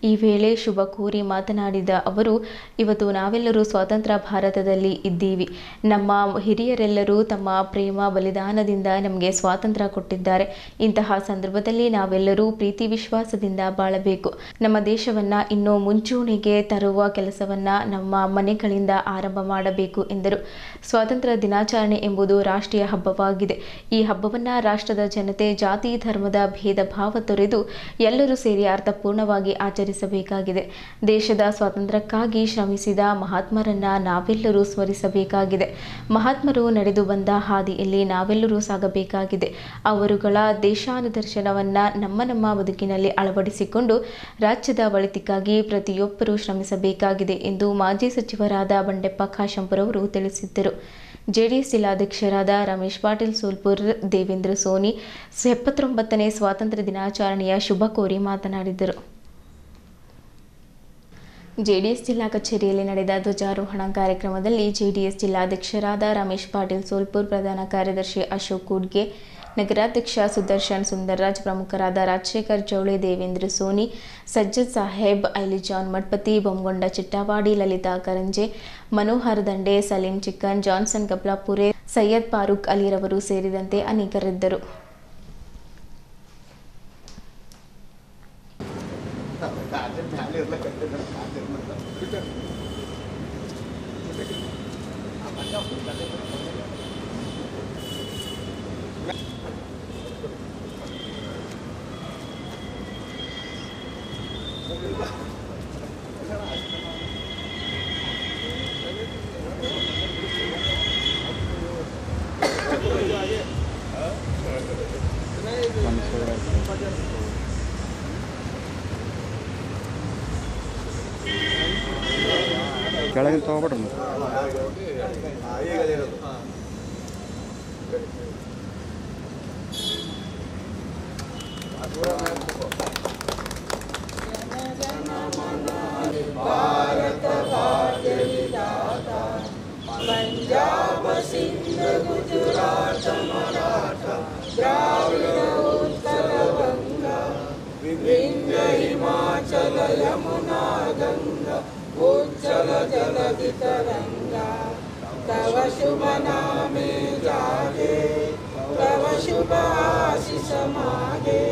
ಈ ವೇಳೆ ಶುಭ ಕೋರಿ ಮಾತನಾಡಿದ ಅವರು, ಇವತ್ತು ನಾವೆಲ್ಲರೂ ಸ್ವತಂತ್ರ ಭಾರತದಲ್ಲಿ ಇದ್ದೀವಿ. ನಮ್ಮ ಹಿರಿಯರೆಲ್ಲರೂ ತಮ್ಮ ಪ್ರೇಮ ಬಲಿದಾನದಿಂದ ನಮಗೆ ಸ್ವಾತಂತ್ರ್ಯ ಕೊಟ್ಟಿದ್ದಾರೆ. ಇಂತಹ ಸಂದರ್ಭದಲ್ಲಿ ನಾವೆಲ್ಲರೂ ಪ್ರೀತಿ ವಿಶ್ವಾಸದಿಂದ ಬಾಳಬೇಕು. ನಮ್ಮ ದೇಶವನ್ನು ಇನ್ನೂ ಮುಂಚೂಣಿಗೆ ತರುವ ಕೆಲಸವನ್ನು ನಮ್ಮ ಮನೆಗಳಿಂದ ಆರಂಭ ಮಾಡಬೇಕು ಎಂದರು. ಸ್ವಾತಂತ್ರ್ಯ ದಿನಾಚರಣೆ ಎಂಬುದು ರಾಷ್ಟ್ರೀಯ ಹಬ್ಬವಾಗಿದೆ. ಈ ಹಬ್ಬವನ್ನು ರಾಷ್ಟ್ರದ ಜನತೆ ಜಾತಿ ಧರ್ಮದ ಭೇದ ಭಾವ ತೊರೆದು ಎಲ್ಲರೂ ಸೇರಿ ಅರ್ಥಪೂರ್ಣವಾಗಿ ಆಚರಿಸಬೇಕಾಗಿದೆ. ದೇಶದ ಸ್ವಾತಂತ್ರ್ಯಕ್ಕಾಗಿ ಶ್ರಮಿಸಿದ ಮಹಾತ್ಮರನ್ನ ನಾವೆಲ್ಲರೂ ಸ್ಮರಿಸಬೇಕಾಗಿದೆ. ಮಹಾತ್ಮರು ನಡೆದು ಬಂದ ಹಾದಿಯಲ್ಲಿ ನಾವೆಲ್ಲರೂ ಸಾಗಬೇಕಾಗಿದೆ. ಅವರುಗಳ ದೇಶಾನುದರ್ಶನವನ್ನು ನಮ್ಮ ಬದುಕಿನಲ್ಲಿ ಅಳವಡಿಸಿಕೊಂಡು ರಾಜ್ಯದ ಒಳಿತಿಗಾಗಿ ಪ್ರತಿಯೊಬ್ಬರೂ ಶ್ರಮಿಸಬೇಕಾಗಿದೆ ಎಂದು ಮಾಜಿ ಸಚಿವರಾದ ಬಂಡೆಪ್ಪ ಕಾಶೆಂಪುರ ಅವರು ತಿಳಿಸಿದ್ದರು. ಜೆಡಿಎಸ್ ಜಿಲ್ಲಾಧ್ಯಕ್ಷರಾದ ರಮೇಶ್ ಪಾಟೀಲ್ ಸೋಲ್ಪುರ್, ದೇವೇಂದ್ರ ಸೋನಿ 79ನೇ ಸ್ವಾತಂತ್ರ್ಯ ದಿನಾಚರಣೆಯ ಶುಭ ಕೋರಿ ಮಾತನಾಡಿದರು. ಜೆಡಿಎಸ್ ಜಿಲ್ಲಾ ಕಚೇರಿಯಲ್ಲಿ ನಡೆದ ಧ್ವಜಾರೋಹಣ ಕಾರ್ಯಕ್ರಮದಲ್ಲಿ ಜೆಡಿಎಸ್ ಜಿಲ್ಲಾಧ್ಯಕ್ಷರಾದ ರಮೇಶ್ ಪಾಟೀಲ್ ಸೋಲ್ಪುರ್, ಪ್ರಧಾನ ಕಾರ್ಯದರ್ಶಿ ಅಶೋಕ್ ಕೂಡ್ಗೆ, ನಗರಾಧ್ಯಕ್ಷ ಸುದರ್ಶನ್ ಸುಂದರ್ರಾಜ್, ಪ್ರಮುಖರಾದ ರಾಜಶೇಖರ್ ಜವಳೆ, ದೇವೇಂದ್ರ ಸೋನಿ, ಸಜ್ಜದ್ ಸಾಹೇಬ್, ಐಲಿಜಾನ್ ಮಠಪತಿ, ಬೊಮ್ಮಗೊಂಡ ಚಿಟ್ಟಾವಾಡಿ, ಲಲಿತಾ ಕರಂಜೆ, ಮನೋಹರ್ ದಂಡೆ, ಸಲೀಂ ಚಿಕ್ಕನ್, ಜಾನ್ಸನ್ ಕಬ್ಲಾಪುರೆ, ಸೈಯದ್ ಫಾರೂಕ್ ಅಲಿರವರು ಸೇರಿದಂತೆ ಅನೇಕರಿದ್ದರು. ಕೆಳಗಿನ ತಗೋಬಿಡ್ರಿ. ಭಾರತ ಭಾಗ್ಯ ವಿಧಾತ ಪಂಜಾಬ ಸಿಂಧ ಗುಜರಾತ ಮರಾಠ ದ್ರಾವಿಡ ಉತ್ಕಲ ಗಂಗ ವಿಂಧ್ಯ ಹಿಮಾಚಲ ಯಮುನಾ ಗಂಗಾ उज्जल जलधि तरंगा तव शुभ नामे जागे तव शुभ आशीष मागे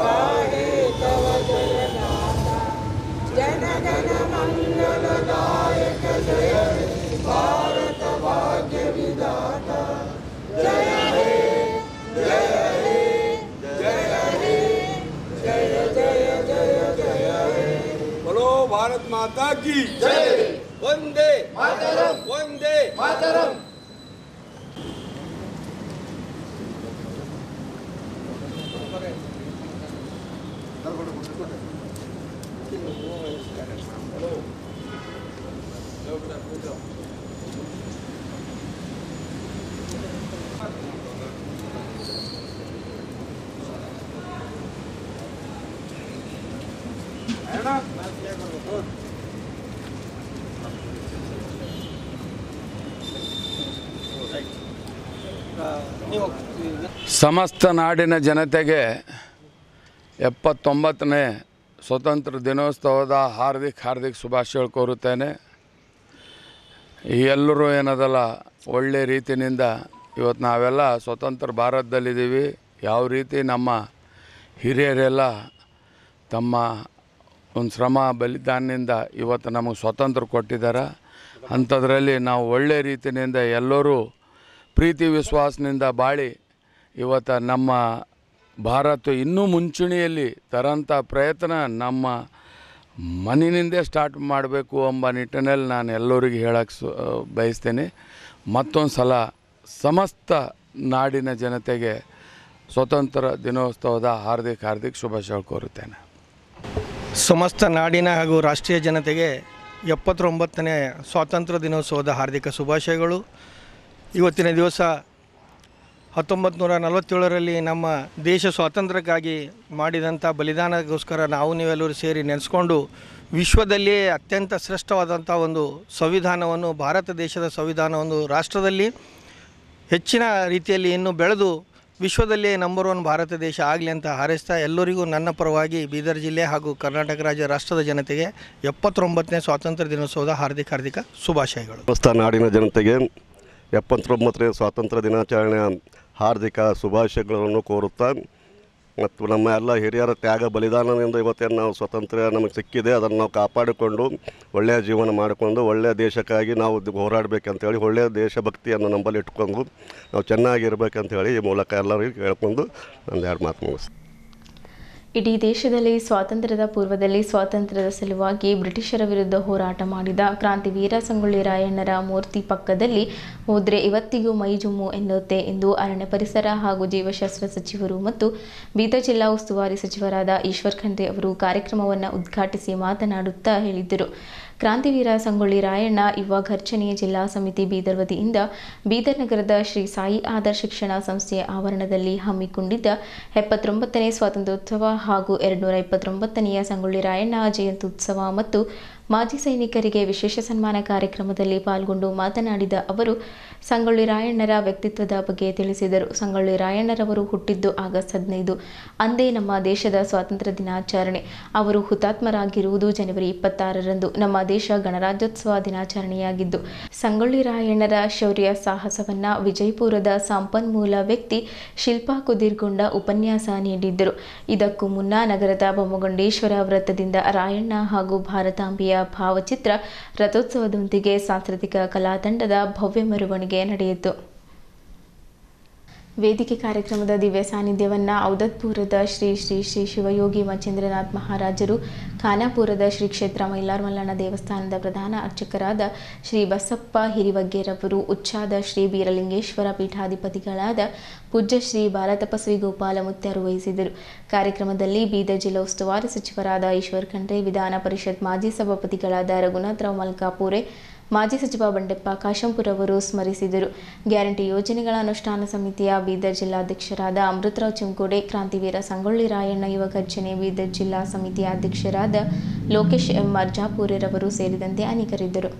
गाहे तव जय गाथा जन गण मंगल दायक जय भारत भाग्य विधाता जय हे जय हे जय हे जय जय जय जय हे बोलो भारत माता की जय वंदे मातरम वंदे मातरम। ಸಮಸ್ತ ನಾಡಿನ ಜನತೆಗೆ 79ನೇ ಸ್ವತಂತ್ರ ದಿನೋತ್ಸವದ ಹಾರ್ದಿಕ ಶುಭಾಶಯಗಳು ಕೋರುತ್ತೇನೆ. ಎಲ್ಲರೂ ಏನದಲ್ಲ ಒಳ್ಳೆ ರೀತಿಯಿಂದ ಇವತ್ತು ನಾವೆಲ್ಲ ಸ್ವತಂತ್ರ ಭಾರತದಲ್ಲಿದ್ದೀವಿ. ಯಾವ ರೀತಿ ನಮ್ಮ ಹಿರಿಯರೆಲ್ಲ ತಮ್ಮ ಒಂದು ಶ್ರಮ ಬಲಿದಾನದಿಂದ ಇವತ್ತು ನಮಗೆ ಸ್ವಾತಂತ್ರ್ಯ ಕೊಟ್ಟಿದ್ದಾರೆ. ಅಂಥದ್ರಲ್ಲಿ ನಾವು ಒಳ್ಳೆ ರೀತಿಯಿಂದ ಎಲ್ಲರೂ ಪ್ರೀತಿ ವಿಶ್ವಾಸದಿಂದ ಬಾಳಿ ಇವತ್ತು ನಮ್ಮ ಭಾರತ ಇನ್ನೂ ಮುಂಚೂಣಿಯಲ್ಲಿ ತರೋಂಥ ಪ್ರಯತ್ನ ನಮ್ಮ ಮನೆಯಿಂದೇ ಸ್ಟಾರ್ಟ್ ಮಾಡಬೇಕು ಎಂಬ ನಿಟ್ಟಿನಲ್ಲಿ ನಾನು ಎಲ್ಲರಿಗೂ ಹೇಳಕ್ಕೆ ಬಯಸ್ತೇನೆ. ಮತ್ತೊಂದು ಸಲ ಸಮಸ್ತ ನಾಡಿನ ಜನತೆಗೆ ಸ್ವತಂತ್ರ ದಿನೋತ್ಸವದ ಹಾರ್ದಿಕ ಶುಭಾಶಯ ಕೋರುತ್ತೇನೆ. ಸಮಸ್ತ ನಾಡಿನ ಹಾಗೂ ರಾಷ್ಟ್ರೀಯ ಜನತೆಗೆ 79ನೇ ಸ್ವಾತಂತ್ರ್ಯ ದಿನೋತ್ಸವದ ಹಾರ್ದಿಕ ಶುಭಾಶಯಗಳು. ಇವತ್ತಿನ ದಿವಸ 1947ರಲ್ಲಿ ನಮ್ಮ ದೇಶ ಸ್ವಾತಂತ್ರ್ಯಕ್ಕಾಗಿ ಮಾಡಿದಂಥ ಬಲಿದಾನಕ್ಕೋಸ್ಕರ ನಾವು ನೀವೆಲ್ಲರೂ ಸೇರಿ ನೆನೆಸ್ಕೊಂಡು ವಿಶ್ವದಲ್ಲಿಯೇ ಅತ್ಯಂತ ಶ್ರೇಷ್ಠವಾದಂಥ ಒಂದು ಸಂವಿಧಾನವನ್ನು, ಭಾರತ ದೇಶದ ಸಂವಿಧಾನವನ್ನು ರಾಷ್ಟ್ರದಲ್ಲಿ ಹೆಚ್ಚಿನ ರೀತಿಯಲ್ಲಿ ಇನ್ನೂ ಬೆಳೆದು ವಿಶ್ವದಲ್ಲಿಯೇ ನಂಬರ್ 1 ಭಾರತ ದೇಶ ಆಗಲಿ ಅಂತ ಹಾರೈಸ್ತಾ ಎಲ್ಲರಿಗೂ ನನ್ನ ಪರವಾಗಿ ಬೀದರ್ ಜಿಲ್ಲೆ ಹಾಗೂ ಕರ್ನಾಟಕ ರಾಜ್ಯ ರಾಷ್ಟ್ರದ ಜನತೆಗೆ 79ನೇ ಸ್ವಾತಂತ್ರ್ಯ ದಿನೋತ್ಸವದ ಹಾರ್ದಿಕ ಶುಭಾಶಯಗಳು. ಸಮಸ್ತ ನಾಡಿನ ಜನತೆಗೆ 79ನೇ ಸ್ವಾತಂತ್ರ್ಯ ದಿನಾಚರಣೆಯ ಹಾರ್ದಿಕ ಶುಭಾಶಯಗಳನ್ನು ಕೋರುತ್ತಾ, ಮತ್ತು ನಮ್ಮ ಎಲ್ಲ ಹಿರಿಯರ ತ್ಯಾಗ ಬಲಿದಾನದಿಂದ ಇವತ್ತೇನು ನಾವು ಸ್ವಾತಂತ್ರ್ಯ ನಮಗೆ ಸಿಕ್ಕಿದೆ, ಅದನ್ನು ನಾವು ಕಾಪಾಡಿಕೊಂಡು ಒಳ್ಳೆಯ ಜೀವನ ಮಾಡಿಕೊಂಡು ಒಳ್ಳೆಯ ದೇಶಕ್ಕಾಗಿ ನಾವು ಹೋರಾಡಬೇಕಂತೇಳಿ ಒಳ್ಳೆಯ ದೇಶಭಕ್ತಿಯನ್ನು ನಮ್ಮಲ್ಲಿ ಇಟ್ಕೊಂಡು ನಾವು ಚೆನ್ನಾಗಿರ್ಬೇಕಂತೇಳಿ ಈ ಮೂಲಕ ಎಲ್ಲರಿಗೂ ಕೇಳ್ಕೊಂಡು ಒಂದು 2 ಮಾತು ಮುಗಿಸ್ತೀನಿ. ಇಡೀ ದೇಶದಲ್ಲಿ ಸ್ವಾತಂತ್ರ್ಯದ ಪೂರ್ವದಲ್ಲಿ ಸ್ವಾತಂತ್ರ್ಯದ ಸಲುವಾಗಿ ಬ್ರಿಟಿಷರ ವಿರುದ್ಧ ಹೋರಾಟ ಮಾಡಿದ ಕ್ರಾಂತಿವೀರ ಸಂಗೊಳ್ಳಿ ರಾಯಣ್ಣರ ಮೂರ್ತಿ ಪಕ್ಕದಲ್ಲಿ ಹೋದರೆ ಇವತ್ತಿಗೂ ಮೈಜುಮ್ಮು ಎನ್ನುತ್ತೆ ಎಂದು ಅರಣ್ಯ ಪರಿಸರ ಹಾಗೂ ಜೀವಶಾಸ್ತ್ರ ಸಚಿವರು ಮತ್ತು ಬೀದರ್ ಜಿಲ್ಲಾ ಉಸ್ತುವಾರಿ ಸಚಿವರಾದ ಈಶ್ವರ್ ಖಂಡ್ರೆ ಅವರು ಕಾರ್ಯಕ್ರಮವನ್ನು ಉದ್ಘಾಟಿಸಿ ಮಾತನಾಡುತ್ತಾ ಹೇಳಿದರು. ಕ್ರಾಂತಿವೀರ ಸಂಗೊಳ್ಳಿ ರಾಯಣ್ಣ ಯುವ ಘರ್ಷಣೆಯ ಜಿಲ್ಲಾ ಸಮಿತಿ ಬೀದರ್ ವತಿಯಿಂದ ಬೀದರ್ ನಗರದ ಶ್ರೀ ಸಾಯಿ ಆದರ್ಶ ಶಿಕ್ಷಣ ಸಂಸ್ಥೆಯ ಆವರಣದಲ್ಲಿ ಹಮ್ಮಿಕೊಂಡಿದ್ದ 79ನೇ ಸ್ವಾತಂತ್ರ್ಯೋತ್ಸವ ಹಾಗೂ 229ನೆಯ ಸಂಗೊಳ್ಳಿ ರಾಯಣ್ಣ ಜಯಂತ್ಯುತ್ಸವ ಮತ್ತು ಮಾಜಿ ಸೈನಿಕರಿಗೆ ವಿಶೇಷ ಸನ್ಮಾನ ಕಾರ್ಯಕ್ರಮದಲ್ಲಿ ಪಾಲ್ಗೊಂಡು ಮಾತನಾಡಿದ ಅವರು ಸಂಗೊಳ್ಳಿ ರಾಯಣ್ಣರ ವ್ಯಕ್ತಿತ್ವದ ಬಗ್ಗೆ ತಿಳಿಸಿದರು. ಸಂಗೊಳ್ಳಿ ರಾಯಣ್ಣರವರು ಹುಟ್ಟಿದ್ದು ಆಗಸ್ಟ್ 15, ಅಂದೇ ನಮ್ಮ ದೇಶದ ಸ್ವಾತಂತ್ರ್ಯ ದಿನಾಚರಣೆ. ಅವರು ಹುತಾತ್ಮರಾಗಿರುವುದು ಜನವರಿ 26ರಂದು. ನಮ್ಮ ದೇಶ ಗಣರಾಜ್ಯೋತ್ಸವ ದಿನಾಚರಣೆಯಾಗಿದ್ದು ಸಂಗೊಳ್ಳಿ ರಾಯಣ್ಣರ ಶೌರ್ಯ ಸಾಹಸವನ್ನ ವಿಜಯಪುರದ ಸಂಪನ್ಮೂಲ ವ್ಯಕ್ತಿ ಶಿಲ್ಪಾ ಕುದಿರ್ಗೊಂಡ ಉಪನ್ಯಾಸ ನೀಡಿದ್ದರು. ಇದಕ್ಕೂ ಮುನ್ನ ನಗರದ ಬೊಮ್ಮಗೊಂಡೇಶ್ವರ ವೃತ್ತದಿಂದ ರಾಯಣ್ಣ ಹಾಗೂ ಭಾರತಾಂಬೆಯ ಭಾವಚಿತ್ರ ರಥೋತ್ಸವದೊಂದಿಗೆ ಸಾಂಸ್ಕೃತಿಕ ಕಲಾತಂಡದ ಭವ್ಯ ಮೆರವಣಿಗೆ ನಡೆಯಿತು. ವೇದಿಕೆ ಕಾರ್ಯಕ್ರಮದ ದಿವ್ಯ ಸಾನ್ನಿಧ್ಯವನ್ನು ಔದತ್ಪುರದ ಶ್ರೀ ಶ್ರೀ ಶ್ರೀ ಶಿವಯೋಗಿ ಮಚೇಂದ್ರನಾಥ್ ಮಹಾರಾಜರು, ಖಾನಾಪುರದ ಶ್ರೀ ಕ್ಷೇತ್ರ ಮೈಲಾರಮಲ್ಲಣ್ಣ ದೇವಸ್ಥಾನದ ಪ್ರಧಾನ ಅರ್ಚಕರಾದ ಶ್ರೀ ಬಸಪ್ಪ ಹಿರಿವಗ್ಗೆರವರು, ಉಚ್ಚಾದ ಶ್ರೀ ಬೀರಲಿಂಗೇಶ್ವರ ಪೀಠಾಧಿಪತಿಗಳಾದ ಪೂಜ್ಯ ಶ್ರೀ ಬಾಲತಪಸ್ವಿ ಗೋಪಾಲ ಮುತ್ಯರು ವಹಿಸಿದರು. ಕಾರ್ಯಕ್ರಮದಲ್ಲಿ ಬೀದರ್ ಜಿಲ್ಲಾ ಉಸ್ತುವಾರಿ ಸಚಿವರಾದ ಈಶ್ವರ್ ಖಂಡ್ರೆ, ವಿಧಾನ ಪರಿಷತ್ ಮಾಜಿ ಸಭಾಪತಿಗಳಾದ ರಘುನಾಥರಾವ್ ಮಲ್ಕಾಪುರೆ, ಮಾಜಿ ಸಚಿವ ಬಂಡೆಪ್ಪ ಕಾಶಂಪುರ ಅವರು ಸ್ಮರಿಸಿದರು. ಗ್ಯಾರಂಟಿ ಯೋಜನೆಗಳ ಅನುಷ್ಠಾನ ಸಮಿತಿಯ ಬೀದರ್ ಜಿಲ್ಲಾಧ್ಯಕ್ಷರಾದ ಅಮೃತರಾವ್ ಚಿಂಕೋಡೆ, ಕ್ರಾಂತಿವೀರ ಸಂಗೊಳ್ಳಿ ರಾಯಣ್ಣ ಯುವ ಘರ್ಷಣೆ ಬೀದರ್ ಜಿಲ್ಲಾ ಸಮಿತಿಯ ಅಧ್ಯಕ್ಷರಾದ ಲೋಕೇಶ್ ಎಂ ಅರ್ಜಾಪುರೆರವರು ಸೇರಿದಂತೆ ಅನೇಕರಿದ್ದರು.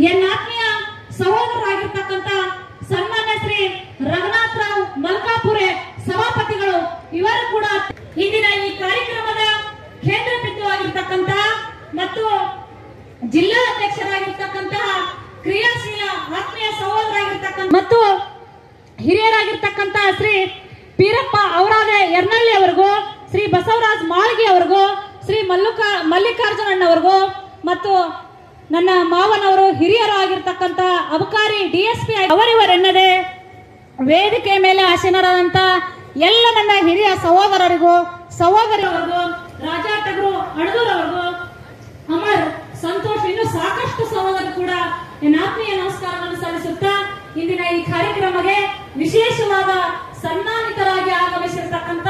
ಎನ್ನಾತ್ಮೀಯ ಸಹೋದರರಾಗಿರ್ತಕ್ಕಂಥ ಸನ್ಮಾನ್ಯ ಶ್ರೀ ರಘುನಾಥ್ ರಾವ್ ಮಲ್ಕಾಪುರೆ ಸಭಾಪತಿಗಳು ಇವರು ಕೂಡ ಇಂದಿನ ಈ ಕಾರ್ಯಕ್ರಮದ ಕೇಂದ್ರ ಬಿಂದುವಾಗಿರ್ತಕ್ಕಂಥ ಮತ್ತು ಜಿಲ್ಲಾ ಅಧ್ಯಕ್ಷರಾಗಿರ್ತಕ್ಕಂತಹ ಕ್ರಿಯಾಶೀಲ ಆತ್ಮೀಯ ಸಹೋದರರಾಗಿರ್ತಕ್ಕಂಥ ಮತ್ತು ಹಿರಿಯರಾಗಿರ್ತಕ್ಕಂಥ ಶ್ರೀ ಪೀರಪ್ಪ ಅವರಾದೆ ಯರ್ನಳ್ಳಿ ಅವರಿಗೂ, ಶ್ರೀ ಬಸವರಾಜ್ ಮಾಳ್ಗಿ ಅವರಿಗೂ, ಶ್ರೀ ಮಲ್ಲಿಕಾರ್ಜುನ ಅಣ್ಣವರಿಗೂ ಮತ್ತು ನನ್ನ ಮಾವನವರು ಹಿರಿಯರಾಗಿರ್ತಕ್ಕಂಥ ಅಬಕಾರಿ DSP ಅವರಿವರೆನ್ನದೆ ವೇದಿಕೆ ಮೇಲೆ ಆಸೀನರಾದಂತ ಎಲ್ಲ ನನ್ನ ಹಿರಿಯ ಸಹೋದರರಿಗೂ ಸಹೋದರಿಯವರಿಗೂ, ರಾಜಾಟಗರು ಅಡದೂರವರಿಗೂ, ಅಮರ್ ಸಂತೋಷ್, ಇನ್ನು ಸಾಕಷ್ಟು ಸಹೋದರರು ಕೂಡ ನನ್ನ ಆತ್ಮೀಯ ನಮಸ್ಕಾರಗಳನ್ನು ಸಲ್ಲಿಸುತ್ತಾ ಇಂದಿನ ಈ ಕಾರ್ಯಕ್ರಮಕ್ಕೆ ವಿಶೇಷವಾದ ಸನ್ಮಾನಿತರಾಗಿ ಆಗಮಿಸಿರ್ತಕ್ಕಂಥ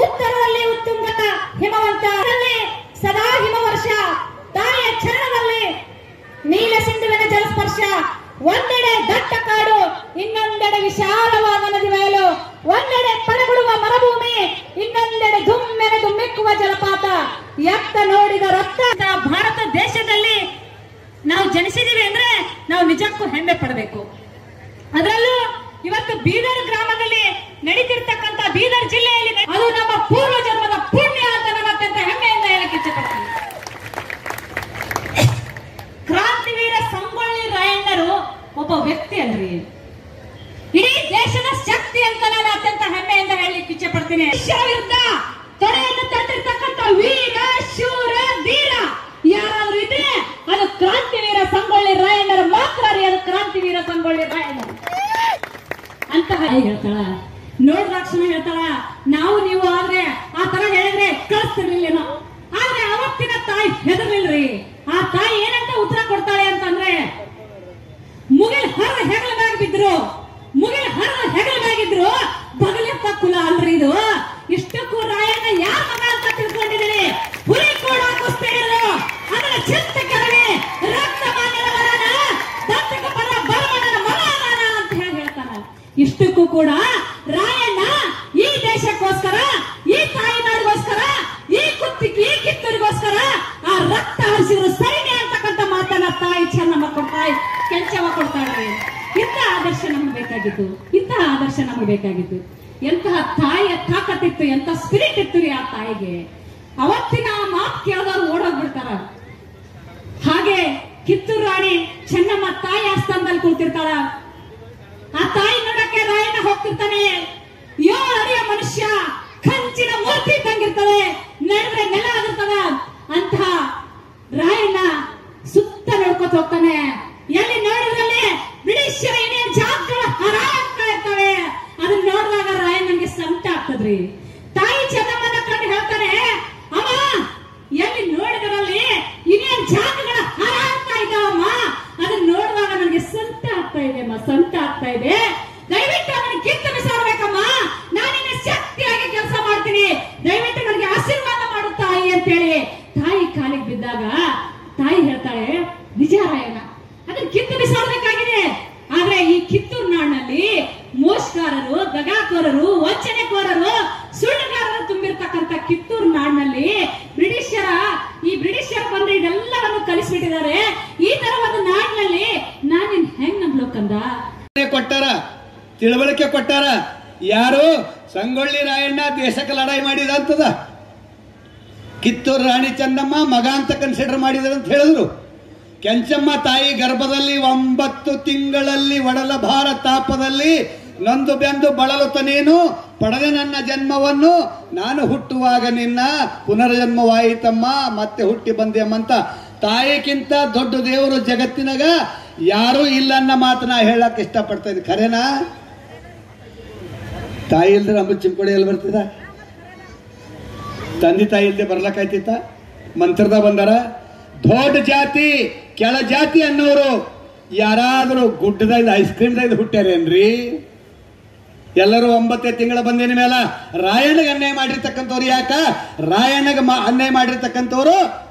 ಉತ್ತರದಲ್ಲಿ ಉತ್ತುಂಗದ ಹಿಮವಂತ, ಸದಾ ಹಿಮವರ್ಷ, ತಾಯಿಯ ಚರಣದಲ್ಲಿ ನೀಲ ಸಿಂಧುವಿನ ಜಲಸ್ಪರ್ಶ, ಒಂದೆಡೆ ದಟ್ಟ ಕಾಡು, ಇನ್ನೊಂದೆಡೆ ವಿಶಾಲವಾದ ನದಿ ಬಯಲು, ಒಂದೆಡೆ ಪರಗುಡುವ ಮರುಭೂಮಿ, ಇನ್ನೊಂದೆಡೆ ಧುಮ್ಮೆನೆದು ಮಿಕ್ಕುವ ಜಲಪಾತ, ಎತ್ತ ನೋಡಿದ ರಕ್ತ. ಭಾರತ ದೇಶದಲ್ಲಿ ನಾವು ಜನಿಸಿದೀವಿ ಅಂದ್ರೆ ನಾವು ನಿಜಕ್ಕೂ ಹೆಮ್ಮೆ ಪಡಬೇಕು. ಅದರಲ್ಲೂ ಇವತ್ತು ಬೀದರ್ ಗ್ರಾಮದಲ್ಲಿ ನಡೀತಿರ್ತಕ್ಕಂಥ ಬೀದರ್ ಜಿಲ್ಲೆಯಲ್ಲಿ ಅದು ನಮ್ಮ ಪೂರ್ವ ಜನ್ಮದ ಪುಣ್ಯ ಅಂತ ನಾನು ಅತ್ಯಂತ ಹೆಮ್ಮೆಯಿಂದ ಹೇಳಕ್ಕೆ ಇಚ್ಛೆಪಡ್ತೀನಿ. ಕ್ರಾಂತಿವೀರ ಸಂಗೊಳ್ಳಿ ರಾಯಣ್ಣರು ಒಬ್ಬ ವ್ಯಕ್ತಿ ಅಲ್ರಿ, ಇಡೀ ದೇಶದ ಶಕ್ತಿ ಅಂತ ನಾನು ಅತ್ಯಂತ ಹೆಮ್ಮೆಯಿಂದ ಹೇಳಲಿಕ್ಕೆ ಇಚ್ಛೆ ಪಡ್ತೀನಿ. ವಿರುದ್ಧ ತೊಡೆಯನ್ನು ತಟ್ಟಿರ್ತಕ್ಕಂಥ ವೀರ ಶೂರ ಧೀರ ಯಾರಾದ್ರೂ ಇದ್ರೆ ಅದು ಕ್ರಾಂತಿವೀರ ಸಂಗೊಳ್ಳಿ ರಾಯಣ್ಣರ ಮಾತ್ರ ರೀ. ಅದು ಕ್ರಾಂತಿವೀರ ಸಂಗೊಳ್ಳಿ ರಾಯಣ್ಣರು ಅಂತಹ ಹೇಳ್ತಾಳ, ನೋಡ್ದಾಕ್ಷಣ ಹೇಳ್ತಾಳ, ನಾವು ನೀವು ಆದ್ರೆ ಆ ತರ ಹೇಳಿದ್ರೆ ಕಳಿಸ್ತಿರ್ಲಿಲ್ಲೇನೋ. ಆದ್ರೆ ಅವತ್ತಿನ ತಾಯಿ ಹೆದರ್ಲಿಲ್ರಿ. ಆ ತಾಯಿ ಏನಂತ ಉತ್ತರ ಕೊಡ್ತಾಳೆ ಅಂತಂದ್ರೆ, ಮುಗಿಲ್ ಹರಿದ ಹೆಗಲದಾಗ ಬಿದ್ರು, ಮುಗಿಲ್ ಹರಿದ ಹೆಗಲದಾಗಿದ್ರು ಬಗಲೆಪ್ಪ ಕುಲ ಅಲ್ರಿ ಇದು. ಇಷ್ಟಕ್ಕೂ ರಾಯಣ್ಣ ಯಾರ ಮಗ ಅಂತ ತಿಳ್ಕೊಂಡಿದ್ದೀರಿ? ಹುಲಿ ಕೂಡ ಕುಸ್ತಿದ್ರು ಅದರ ಚಿತ್ತ ಕೆರವಿ ರಕ್ತಮಾನ್ಯರ ಮರಣ ದತ್ತಕ ಪರ ಬರಮಣನ ಮರಣ ಅಂತ ಹೇಳ್ತಾನ. ಇಷ್ಟಕ್ಕೂ ಕೂಡ ರಾಯಣ್ಣ ಈ ದೇಶಕ್ಕೋಸ್ಕರ, ಈ ತಾಯಿ ನಾಡಿಗೋಸ್ಕರ, ಈ ಕಿತ್ತೂರಿಗೋಸ್ಕರ ಆ ರಕ್ತ ಹರಿಸಿದ್ರು ಸೈನ್ಯ ಅಂತಕ್ಕಂಥ ಮಾತನ್ನ ತಾಯಿ ಚೆನ್ನಮ್ಮ ಕೊಡ್ತಾಯಿ ಕೆಂಚಮ್ಮ ಕೊಡ್ತಾಳ್ರಿ. ಇಂಥ ಆದರ್ಶ ನಮ್ಗೆ ಬೇಕಾಗಿತ್ತು, ಇಂತಹ ಆದರ್ಶ ನಮ್ಗೆ ಬೇಕಾಗಿತ್ತು. ಎಂತಹ ತಾಯಿಯ ತಾಕತ್ತಿತ್ತು, ಎಂತ ಸ್ಪಿರಿಟ್ ಇತ್ತು ರೀ ಆ ತಾಯಿಗೆ. ಅವತ್ತಿನ ಮಾತು ಕೇಳಿದವ್ರು ಓಡೋಗ್ಬಿಡ್ತಾರ. ಹಾಗೆ ಕಿತ್ತೂರು ರಾಣಿ ಚೆನ್ನಮ್ಮ ತಾಯಿ ಆಸ್ಥಾನದಲ್ಲಿ ಕೂತಿರ್ತಾಳ. ಆ ತಾಯಿ ನೋಡಕ್ಕೆ ರಾಯಣ್ಣ ಹೋಗ್ತಿರ್ತಾನೆ. 7 ಅಡಿಯ ಮನುಷ್ಯ, ಕಂಚಿನ ಮೂರ್ತಿ ಇದ್ದಂಗಿರ್ತದೆ, ನಡುವೆ ನೆಲ ಆಗಿರ್ತದ. ಅಂತ ರಾಯಣ್ಣ ಸುತ್ತ ನೋಡ್ಕೊತ ಹೋಗ್ತಾನೆ. ಎಲ್ಲಿ ನೋಡಿದ್ರಲ್ಲಿ ಬ್ರಿಟಿಷರ ಏನೇನ್ ಜಾಗಗಳು ಹಾರಾಡ್ತಾ ಇರ್ತವೆ. ಅದನ್ನ ನೋಡಿದಾಗ ರಾಯಣ್ಣನಿಗೆ ಸಂಕಟ ಆಗ್ತದ್ರಿ. ತಾಯಿ ಚೆನ್ನಮ್ಮನ ಕಂಡು ಹೇಳ್ತಾನೆ, ಅಮ್ಮ ಎಲ್ಲಿ ನೋಡಿದ್ರಲ್ಲಿ ಇನ್ನೇನ್ ಜಾಗಗಳ ಹಾರಾಡ್ತಾ ಇದ್ದಾವಮ್ಮ, ಅದನ್ನ ನೋಡಿದಾಗ ನನಗೆ ಸಂಕಟ ಆಗ್ತಾ ಇದೆ ಅಮ್ಮ, ಸಂಕಟ ಆಗ್ತಾ ಇದೆ. ದಯವಿಟ್ಟು ಅದನ್ನ ಕಿತ್ತು ಬಿಸಾಡ್ಬೇಕಮ್ಮ, ನಾನಿನ್ನ ಶಕ್ತಿಯಾಗಿ ಕೆಲಸ ಮಾಡ್ತೀನಿ, ದಯವಿಟ್ಟು ನನಗೆ ಆಶೀರ್ವಾದ ಮಾಡು ತಾಯಿ ಅಂತೇಳಿ ತಾಯಿ ಕಾಲಿಗೆ ಬಿದ್ದಾಗ ತಾಯಿ ಹೇಳ್ತಾಳೆ, ನಿಜ ರಾಯಣ್ಣ ಅದನ್ನ ಕಿತ್ತು ಬಿಸಾಡಬೇಕಾಗಿದೆ. ಆದ್ರೆ ಈ ಕಿತ್ತೂರು ನಾಡಿನಲ್ಲಿ ಮೋಸಗಾರರು, ದಗಾಕೋರರು, ವಂಚನೆಕೋರರು, ಸುಳ್ಳುಗಾರರು ತುಂಬಿರ್ತಕ್ಕಂಥ ಕಿತ್ತೂರು ನಾಡಿನಲ್ಲಿ ಈ ಬ್ರಿಟಿಷರು ಬಂದ್ರೆ ಇದೆಲ್ಲವನ್ನು ಕಲಿಸ್ಬಿಟ್ಟಿದ್ದಾರೆ. ಈ ತರ ಒಂದು ನಾಡಿನಲ್ಲಿ ನಾನಿನ್ ಹೆಂಗ್ ನಂಬ್ಲೋಕಂದ ಕೊಟ್ಟಾರ, ತಿಳುವಳಿಕೆ ಕೊಟ್ಟಾರ. ಯಾರು? ಸಂಗೊಳ್ಳಿ ರಾಯಣ್ಣ ದೇಶಕ್ಕೆ ಲಡಾಯಿ ಮಾಡಿದ ಅಂತದ. ಕಿತ್ತೂರು ರಾಣಿ ಚೆನ್ನಮ್ಮ ಮಗ ಅಂತ ಕನ್ಸಿಡರ್ ಮಾಡಿದ್ರು ಅಂತ ಹೇಳಿದ್ರು. ಕೆಂಚಮ್ಮ ತಾಯಿ ಗರ್ಭದಲ್ಲಿ 9 ತಿಂಗಳಲ್ಲಿ ಒಡಲ ಭಾರ ತಾಪದಲ್ಲಿ ನೊಂದು ಬೆಂದು ಬಳಲುತ್ತನೇನು ಪಡೆದ ನನ್ನ ಜನ್ಮವನ್ನು, ನಾನು ಹುಟ್ಟುವಾಗ ನಿನ್ನ ಪುನರ್ಜನ್ಮವಾಯಿತಮ್ಮ, ಮತ್ತೆ ಹುಟ್ಟಿ ಬಂದೆಮ್ಮಂತ. ತಾಯಿಗಿಂತ ದೊಡ್ಡ ದೇವರು ಜಗತ್ತಿನಾಗ ಯಾರೂ ಇಲ್ಲ ಅನ್ನೋ ಮಾತನ್ನ ಹೇಳಕ್ ಇಷ್ಟಪಡ್ತಾ ಇದ್ದೀನಿ. ಖರೇನಾ? ತಾಯಿ ಇಲ್ದ್ರೆ ಅಮೃತ ಚಿಮ್ಕೊಡಿ ಎಲ್ಲಿ ಬರ್ತದ? ತಂದೆ ತಾಯಿ ಇಲ್ದೆ ಬರ್ಲಕ್ಕಾಯ್ತಿತ್ತ? ಮಂತ್ರದ ಬಂದಾರ. ದೊಡ್ಡ ಜಾತಿ ಕೆಳ ಜಾತಿ ಅನ್ನೋರು ಯಾರಾದರೂ ಗುಡ್ಡದಾಗ ಐಸ್ ಕ್ರೀಮ್ದಾಗ ಹುಟ್ಟ್ಯಾರೇನ್ರಿ? ಎಲ್ಲರೂ 9 ತಿಂಗಳ ಬಂದಿನ ಮೇಲೆ ರಾಯಣ್ಣಗೆ ಅನ್ಯಾಯ ಮಾಡಿರ್ತಕ್ಕಂಥವ್ರು ಯಾಕ? ರಾಯಣ್ಣಗೆ ಅನ್ಯಾಯ ಮಾಡಿರ್ತಕ್ಕಂಥವ್ರು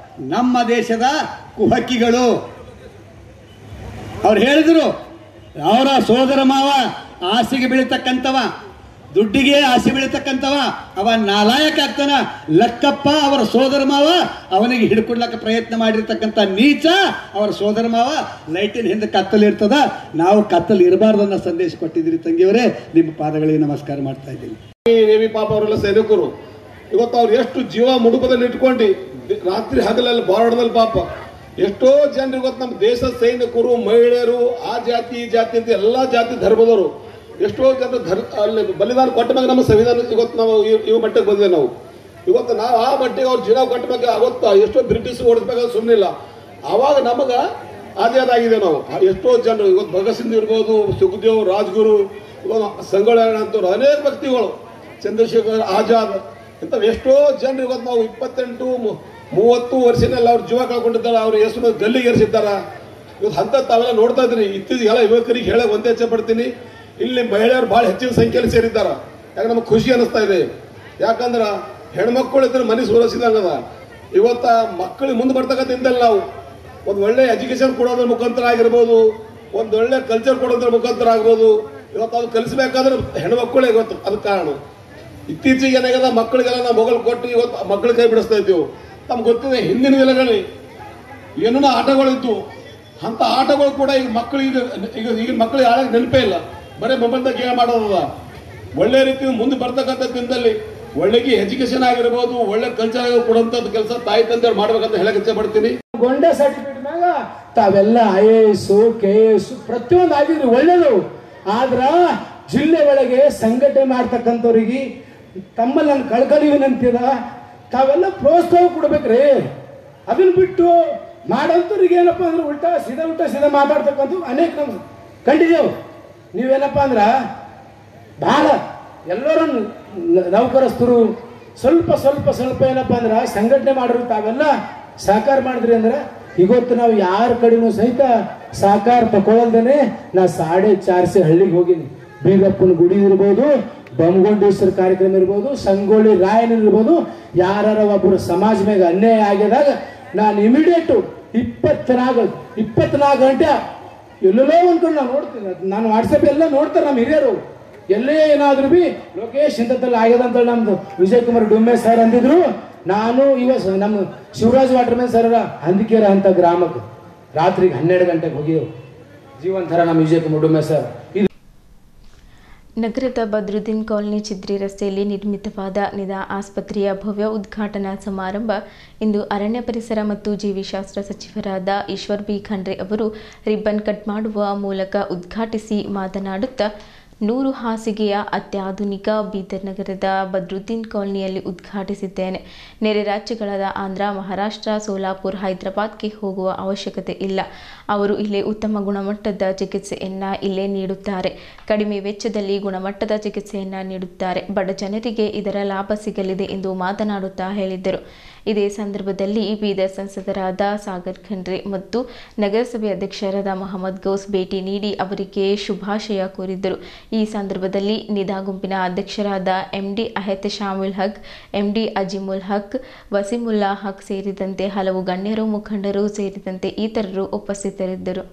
ನಮ್ಮ ದೇಶದ ಕುಹಕಿಗಳು. ಅವ್ರು ಹೇಳಿದ್ರು, ಅವರ ಸೋದರ ಮಾವ ಆಸೆಗೆ ಬೀಳತಕ್ಕಂಥವ, ದುಡ್ಡಿಗೆ ಆಸೆ ಬೀಳತಕ್ಕಂಥವ, ಅವ ನಾಲಾಯಕ ಆಗ್ತಾನ. ಲಕ್ಕಪ್ಪ ಅವರ ಸೋದರ ಮಾವ ಅವನಿಗೆ ಹಿಡ್ಕೊಡ್ಲಕ್ಕ ಪ್ರಯತ್ನ ಮಾಡಿರ್ತಕ್ಕಂಥ ನೀಚ ಅವರ ಸೋದರ ಮಾವ. ಲೈಟಿನ ಹಿಂದೆ ಕತ್ತಲು ಇರ್ತದ, ನಾವು ಕತ್ತಲು ಇರಬಾರ್ದು ಅನ್ನೋ ಸಂದೇಶ ಕೊಟ್ಟಿದ್ರಿ ತಂಗಿಯವರೇ. ನಿಮ್ಮ ಪಾದಗಳಿಗೆ ನಮಸ್ಕಾರ ಮಾಡ್ತಾ ಇದ್ದೀನಿ. ನೇವಿ ಪಾಪ ಅವರೆಲ್ಲ ಸೈನಿಕರು ಇವತ್ತು ಅವ್ರು ಎಷ್ಟು ಜೀವ ಮುಡುಪದಲ್ಲಿ ಇಟ್ಕೊಂಡು ರಾತ್ರಿ ಹಗಲಲ್ಲಿ ಬಾರ್ಡರ್ದಲ್ಲಿ ಪಾಪ ಎಷ್ಟೋ ಜನರು ಇವತ್ತು ನಮ್ಮ ದೇಶದ ಸೈನಿಕರು, ಮಹಿಳೆಯರು, ಆ ಜಾತಿ ಈ ಜಾತಿ ಅಂತ ಎಲ್ಲಾ ಜಾತಿ ಧರ್ಮದವರು ಎಷ್ಟೋ ಜನರು ಅಲ್ಲಿ ಬಲಿದಾನ ಕೊಟ್ಟ ಮ್ಯಾಗ ನಮ್ಮ ಸಂವಿಧಾನ ಇವತ್ತು ನಾವು ಇವ ಮಟ್ಟಕ್ಕೆ ಬಂದಿದೆ. ಇವತ್ತು ನಾವು ಆ ಮಟ್ಟಿಗೆ ಅವ್ರು ಜೀವ ಕೊಟ್ಟ ಮ್ಯಾಗ ಅವತ್ತು ಎಷ್ಟೋ ಬ್ರಿಟಿಷ್ ಓಡಿಸ್ಬೇಕಾದ್ರೆ ಸುಮ್ಮನಿಲ್ಲ. ಆವಾಗ ನಮಗ ಆದಾಗಿದೆ. ನಾವು ಎಷ್ಟೋ ಜನರು ಇವತ್ತು ಭಗತ್ ಸಿಂಗ್ ಇರ್ಬೋದು, ಸುಖದೇವ್, ರಾಜ್ಗುರು, ಇವತ್ತು ಸಂಗೊಳ್ಳಿ ಅಂತವ್ರು ಅನೇಕ ವ್ಯಕ್ತಿಗಳು, ಚಂದ್ರಶೇಖರ್ ಆಜಾದ್ ಇಂಥ ಎಷ್ಟೋ ಜನರು ಇವತ್ತು ನಾವು 28-30 ವರ್ಷನೆಲ್ಲ ಅವ್ರ ಜೀವ ಕಳ್ಕೊಂಡಿದ್ದಾರೆ. ಅವ್ರ ಹೆಸರು ಗಲ್ಲಿಗೆ ಏರಿಸಿದ್ದಾರ. ಇವತ್ತು ಅಂತ ತಾವೆಲ್ಲ ನೋಡ್ತಾ ಇದ್ರಿ. ಇತ್ತೀಚೆಗೆ ಎಲ್ಲ ಯುವಕರಿಗೆ ಹೇಳಕ್ ಒಂದೇ ಇಚ್ಛೆ ಪಡ್ತೀನಿ, ಇಲ್ಲಿ ಮಹಿಳೆಯರು ಬಹಳ ಹೆಚ್ಚಿನ ಸಂಖ್ಯೆಯಲ್ಲಿ ಸೇರಿದ್ದಾರ. ಯಾಕೆ ನಮಗೆ ಖುಷಿ ಅನಿಸ್ತಾ ಇದೆ. ಯಾಕಂದ್ರೆ ಹೆಣ್ಮಕ್ಳು ಇದ್ರೆ ಮನೆ ಸುರಕ್ಷಿತಂಗದ. ಇವತ್ತ ಮಕ್ಕಳಿಗೆ ಮುಂದೆ ಬರ್ತಕ್ಕಂಥದ್ದಲ್ಲ, ನಾವು ಒಂದು ಒಳ್ಳೆ ಎಜುಕೇಶನ್ ಕೊಡೋದ್ರ ಮುಖಾಂತರ ಆಗಿರ್ಬೋದು, ಒಂದು ಒಳ್ಳೆ ಕಲ್ಚರ್ ಕೊಡೋದ್ರ ಮುಖಾಂತರ ಆಗ್ಬೋದು. ಇವತ್ತು ಅದು ಕಲಿಸಬೇಕಾದ್ರೆ ಹೆಣ್ಮಕ್ಳೇ ಇವತ್ತು ಅದಕ್ಕೆ ಕಾರಣ. ಇತ್ತೀಚೆಗೆ ಏನಾಗದ, ಮಕ್ಕಳಿಗೆಲ್ಲ ನಾವು ಮೊಬೈಲ್ ಕೊಟ್ಟು ಇವತ್ತು ಮಕ್ಕಳ ಕೈ ಬಿಡಿಸ್ತಾ ಇದ್ದೀವಿ. ನಮ್ಗೆ ಗೊತ್ತಿದೆ ಹಿಂದಿನ ದಿನಗಳಲ್ಲಿ ಏನೇನೋ ಆಟಗಳಿತ್ತು. ಅಂತ ಆಟಗಳು ಕೂಡ ಈಗ ಮಕ್ಕಳಿಗೆ ಈಗಿನ ಮಕ್ಕಳಿಗೆ ಆಳಕ್ಕೆ ನೆನಪೇ ಇಲ್ಲ, ಬರೀ ಮೊಬೈಲ್ದಾಗ ಗೇಮ್ ಮಾಡೋದ. ಒಳ್ಳೆ ರೀತಿ ಮುಂದೆ ಬರ್ತಕ್ಕಂಥ ದಿನದಲ್ಲಿ ಒಳ್ಳೆಗೆ ಎಜುಕೇಶನ್ ಆಗಿರ್ಬೋದು, ಒಳ್ಳೆ ಕಲ್ಚರ್ ಕೊಡುವಂಥದ್ದು ಕೆಲಸ ತಾಯಿ ತಂದೆಯವ್ರು ಮಾಡ್ಬೇಕಂತ ಹೇಳಕ್ ಇಚ್ಛೆ ಪಡ್ತೀನಿ. ಗೊಂಡೆ ಸರ್ಟಿಫಿಕೇಟ್ ಮ್ಯಾಗ ತಾವೆಲ್ಲ IAS, KS ಪ್ರತಿಯೊಂದು ಆಗಿದ್ರಿ ಒಳ್ಳೇದು. ಆದ್ರ ಜಿಲ್ಲೆ ಒಳಗೆ ಸಂಘಟನೆ ಮಾಡ್ತಕ್ಕಂಥವ್ರಿಗೆ ತಮ್ಮಲ್ಲಿ ನನ್ನ ಕಳ್ಕಳಿ ವಿನಂತಿದ, ತಾವೆಲ್ಲ ಪ್ರೋತ್ಸಾಹ ಕೊಡ್ಬೇಕ್ರಿ. ಅದನ್ನ ಬಿಟ್ಟು ಮಾಡೋಂಥವ್ರಿಗೆ ಏನಪ್ಪ ಅಂದ್ರೆ ಉಲ್ಟಾ ಸೀದಾ ಮಾತಾಡ್ತಕ್ಕಂಥ ಅನೇಕ ನಮ್ಗೆ ಕಂಡಿದ್ದೇವು. ನೀವೇನಪ್ಪ ಅಂದ್ರ ಭಾಳ ಎಲ್ಲರೂ ನೌಕರಸ್ಥರು ಸ್ವಲ್ಪ ಏನಪ್ಪ ಅಂದ್ರೆ ಸಂಘಟನೆ ಮಾಡಿದ್ರು, ತಾವೆಲ್ಲ ಸಹಕಾರ ಮಾಡಿದ್ರಿ ಅಂದ್ರೆ ಇವತ್ತು ನಾವು ಯಾರ ಕಡೆನೂ ಸಹಿತ ಸಹಕಾರ ತಗೊಳ್ಳಲ್ದೇನೆ ನಾ 4.5 ಹಳ್ಳಿಗೆ ಹೋಗಿನಿ. ಬೀರಪ್ಪನ ಗುಡಿ ಇರ್ಬೋದು, ಬಮಗೊಂಡೇಶ್ವರ ಕಾರ್ಯಕ್ರಮ ಇರ್ಬೋದು, ಸಂಗೊಳ್ಳಿ ರಾಯಣ್ಣ ಇರ್ಬೋದು, ಯಾರ ಒಬ್ಬರು ಸಮಾಜ ಮ್ಯಾಗ ಅನ್ಯಾಯ ಆಗಿದಾಗ ನಾನು ಇಮಿಡಿಯೇಟು 24 ಗಂಟೆ ಎಲ್ಲೆಲ್ಲೋ ಒಂದು ಕಡೆ ನಾವು ನೋಡ್ತೀನಿ. ನಾನು ವಾಟ್ಸಪ್ ಎಲ್ಲ ನೋಡ್ತಾರೆ ನಮ್ಮ ಹಿರಿಯರು. ಎಲ್ಲೇ ಏನಾದ್ರು ಬಿ ಲೋಕೇಶ್ ಇಂಥದ್ದಲ್ಲಿ ಆಗ್ಯದ ಅಂತ ನಮ್ದು ವಿಜಯ್ ಕುಮಾರ್ ಡುಮ್ಮೆ ಸರ್ ಅಂದಿದ್ರು. ನಾನು ಇವತ್ತು ನಮ್ಮ ಶಿವರಾಜ್ ವಾಟರ್ಮನ್ ಸರ್ ಹಂದಿಕೇರ ಅಂತ ಗ್ರಾಮಕ್ಕೆ ರಾತ್ರಿಗೆ 12 ಗಂಟೆಗೆ ಹೋಗಿದ್ದೆವು. ಜೀವಂತರ ನಮ್ಮ ವಿಜಯ್ ಕುಮಾರ್ ಡುಮ್ಮೆ ಸರ್. ನಗರದ ಬದ್ರುದ್ದೀನ್ ಕಾಲನಿ ಚಿದ್ರಿ ರಸ್ತೆಯಲ್ಲಿ ನಿರ್ಮಿತವಾದ ನಿದಾ ಆಸ್ಪತ್ರೆಯ ಭವ್ಯ ಉದ್ಘಾಟನಾ ಸಮಾರಂಭ ಇಂದು ಅರಣ್ಯ ಪರಿಸರ ಮತ್ತು ಜೀವಿಶಾಸ್ತ್ರ ಸಚಿವರಾದ ಈಶ್ವರ್ ಬಿ ಖಂಡ್ರೆ ಅವರು ರಿಬ್ಬನ್ ಕಟ್ ಮಾಡುವ ಮೂಲಕ ಉದ್ಘಾಟಿಸಿ ಮಾತನಾಡುತ್ತಾ 100 ಹಾಸಿಗೆಯ ಅತ್ಯಾಧುನಿಕ ಬೀದರ್ ನಗರದ ಬದ್ರುದ್ದೀನ್ ಕಾಲನಿಯಲ್ಲಿ ಉದ್ಘಾಟಿಸಿದ್ದೇನೆ. ನೆರೆ ರಾಜ್ಯಗಳಾದ ಆಂಧ್ರ, ಮಹಾರಾಷ್ಟ್ರ, ಸೋಲಾಪುರ್, ಹೈದರಾಬಾದ್ಗೆ ಹೋಗುವ ಅವಶ್ಯಕತೆ ಇಲ್ಲ. ಅವರು ಇಲ್ಲೇ ಉತ್ತಮ ಗುಣಮಟ್ಟದ ಚಿಕಿತ್ಸೆಯನ್ನು ಇಲ್ಲೇ ನೀಡುತ್ತಾರೆ. ಕಡಿಮೆ ವೆಚ್ಚದಲ್ಲಿ ಗುಣಮಟ್ಟದ ಚಿಕಿತ್ಸೆಯನ್ನು ನೀಡುತ್ತಾರೆ. ಬಡ ಜನರಿಗೆ ಇದರ ಲಾಭ ಸಿಗಲಿದೆ ಎಂದು ಮಾತನಾಡುತ್ತಾ ಹೇಳಿದ್ದರು. ಇದೇ ಸಂದರ್ಭದಲ್ಲಿ ಬೀದರ್ ಸಂಸದರಾದ ಸಾಗರ್ ಖಂಡ್ರೆ ಮತ್ತು ನಗರಸಭೆ ಅಧ್ಯಕ್ಷರಾದ ಮೊಹಮ್ಮದ್ ಗೌಸ್ ಭೇಟಿ ನೀಡಿ ಅವರಿಗೆ ಶುಭಾಶಯ ಕೋರಿದ್ದರು. ಈ ಸಂದರ್ಭದಲ್ಲಿ ನಿದಾ ಗುಂಪಿನ ಅಧ್ಯಕ್ಷರಾದ ಎಂಡಿ ಅಹೆತಶಾಮುಲ್ ಹಕ್, ಎಂಡಿ ಅಜಿಮುಲ್ ಹಕ್, ವಸೀಮುಲ್ಲಾ ಹಕ್ ಸೇರಿದಂತೆ ಹಲವು ಗಣ್ಯರು, ಮುಖಂಡರು ಸೇರಿದಂತೆ ಇತರರು ಉಪಸ್ಥಿತರಿದ್ದರು.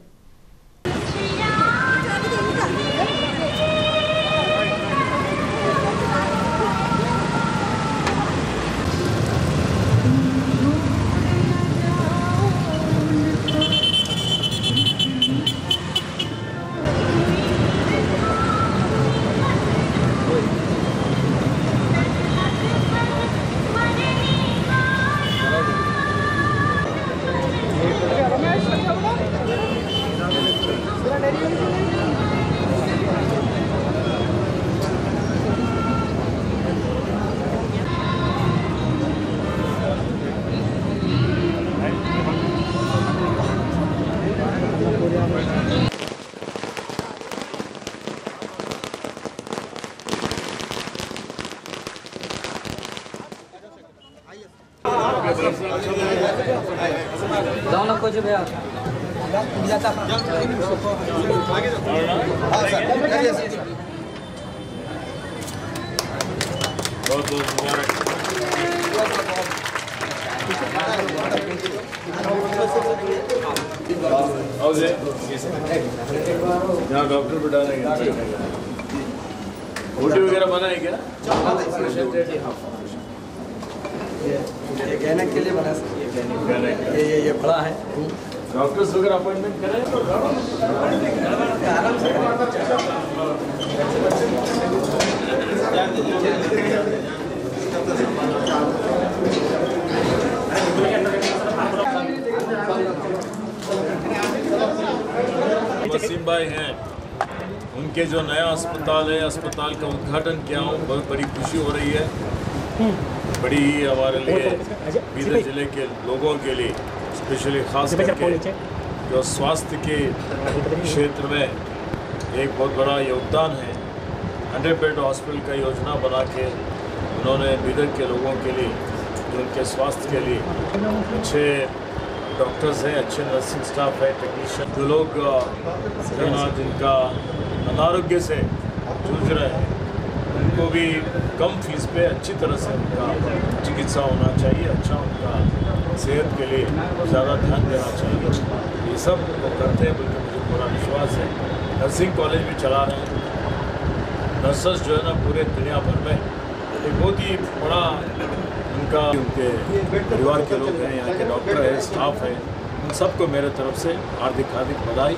यहाँ डॉक्टर बिठा रहे हैं, रोटी वगैरह बना है क्या? ये गहने के लिए बना ये बड़ा है। डॉक्टर्स वगैरह अपॉइंटमेंट करें आराम से वसीम भाई हैं, उनके जो नया अस्पताल है, अस्पताल का उद्घाटन किया हूँ, बहुत बड़ी खुशी हो रही है। बड़ी ही हमारे लिए बीदर जिले के लोगों के लिए स्पेशली खास करके जो स्वास्थ्य के क्षेत्र में एक बहुत बड़ा योगदान है। 100 बेड हॉस्पिटल का योजना बना के उन्होंने बीदर के लोगों के लिए, उनके स्वास्थ्य के लिए अच्छे डॉक्टर्स हैं, अच्छे नर्सिंग स्टाफ है, टेक्नीशियन, जो लोग जिनका अनारोग्य से जूझ रहे हैं, उनको भी कम फीस पे अच्छी तरह से उनका चिकित्सा होना चाहिए, अच्छा उनका सेहत के लिए ज़्यादा ध्यान देना चाहिए। ये सब वो करते हैं, बल्कि मुझे पूरा विश्वास है। नर्सिंग कॉलेज भी चला रहे हैं। नर्सेस जो है ना पूरे दुनिया भर में एक बहुत ही बड़ा उनका, उनके परिवार के लोग हैं, यहाँ के डॉक्टर हैं, स्टाफ है, उन सबको मेरे तरफ से हार्दिक बधाई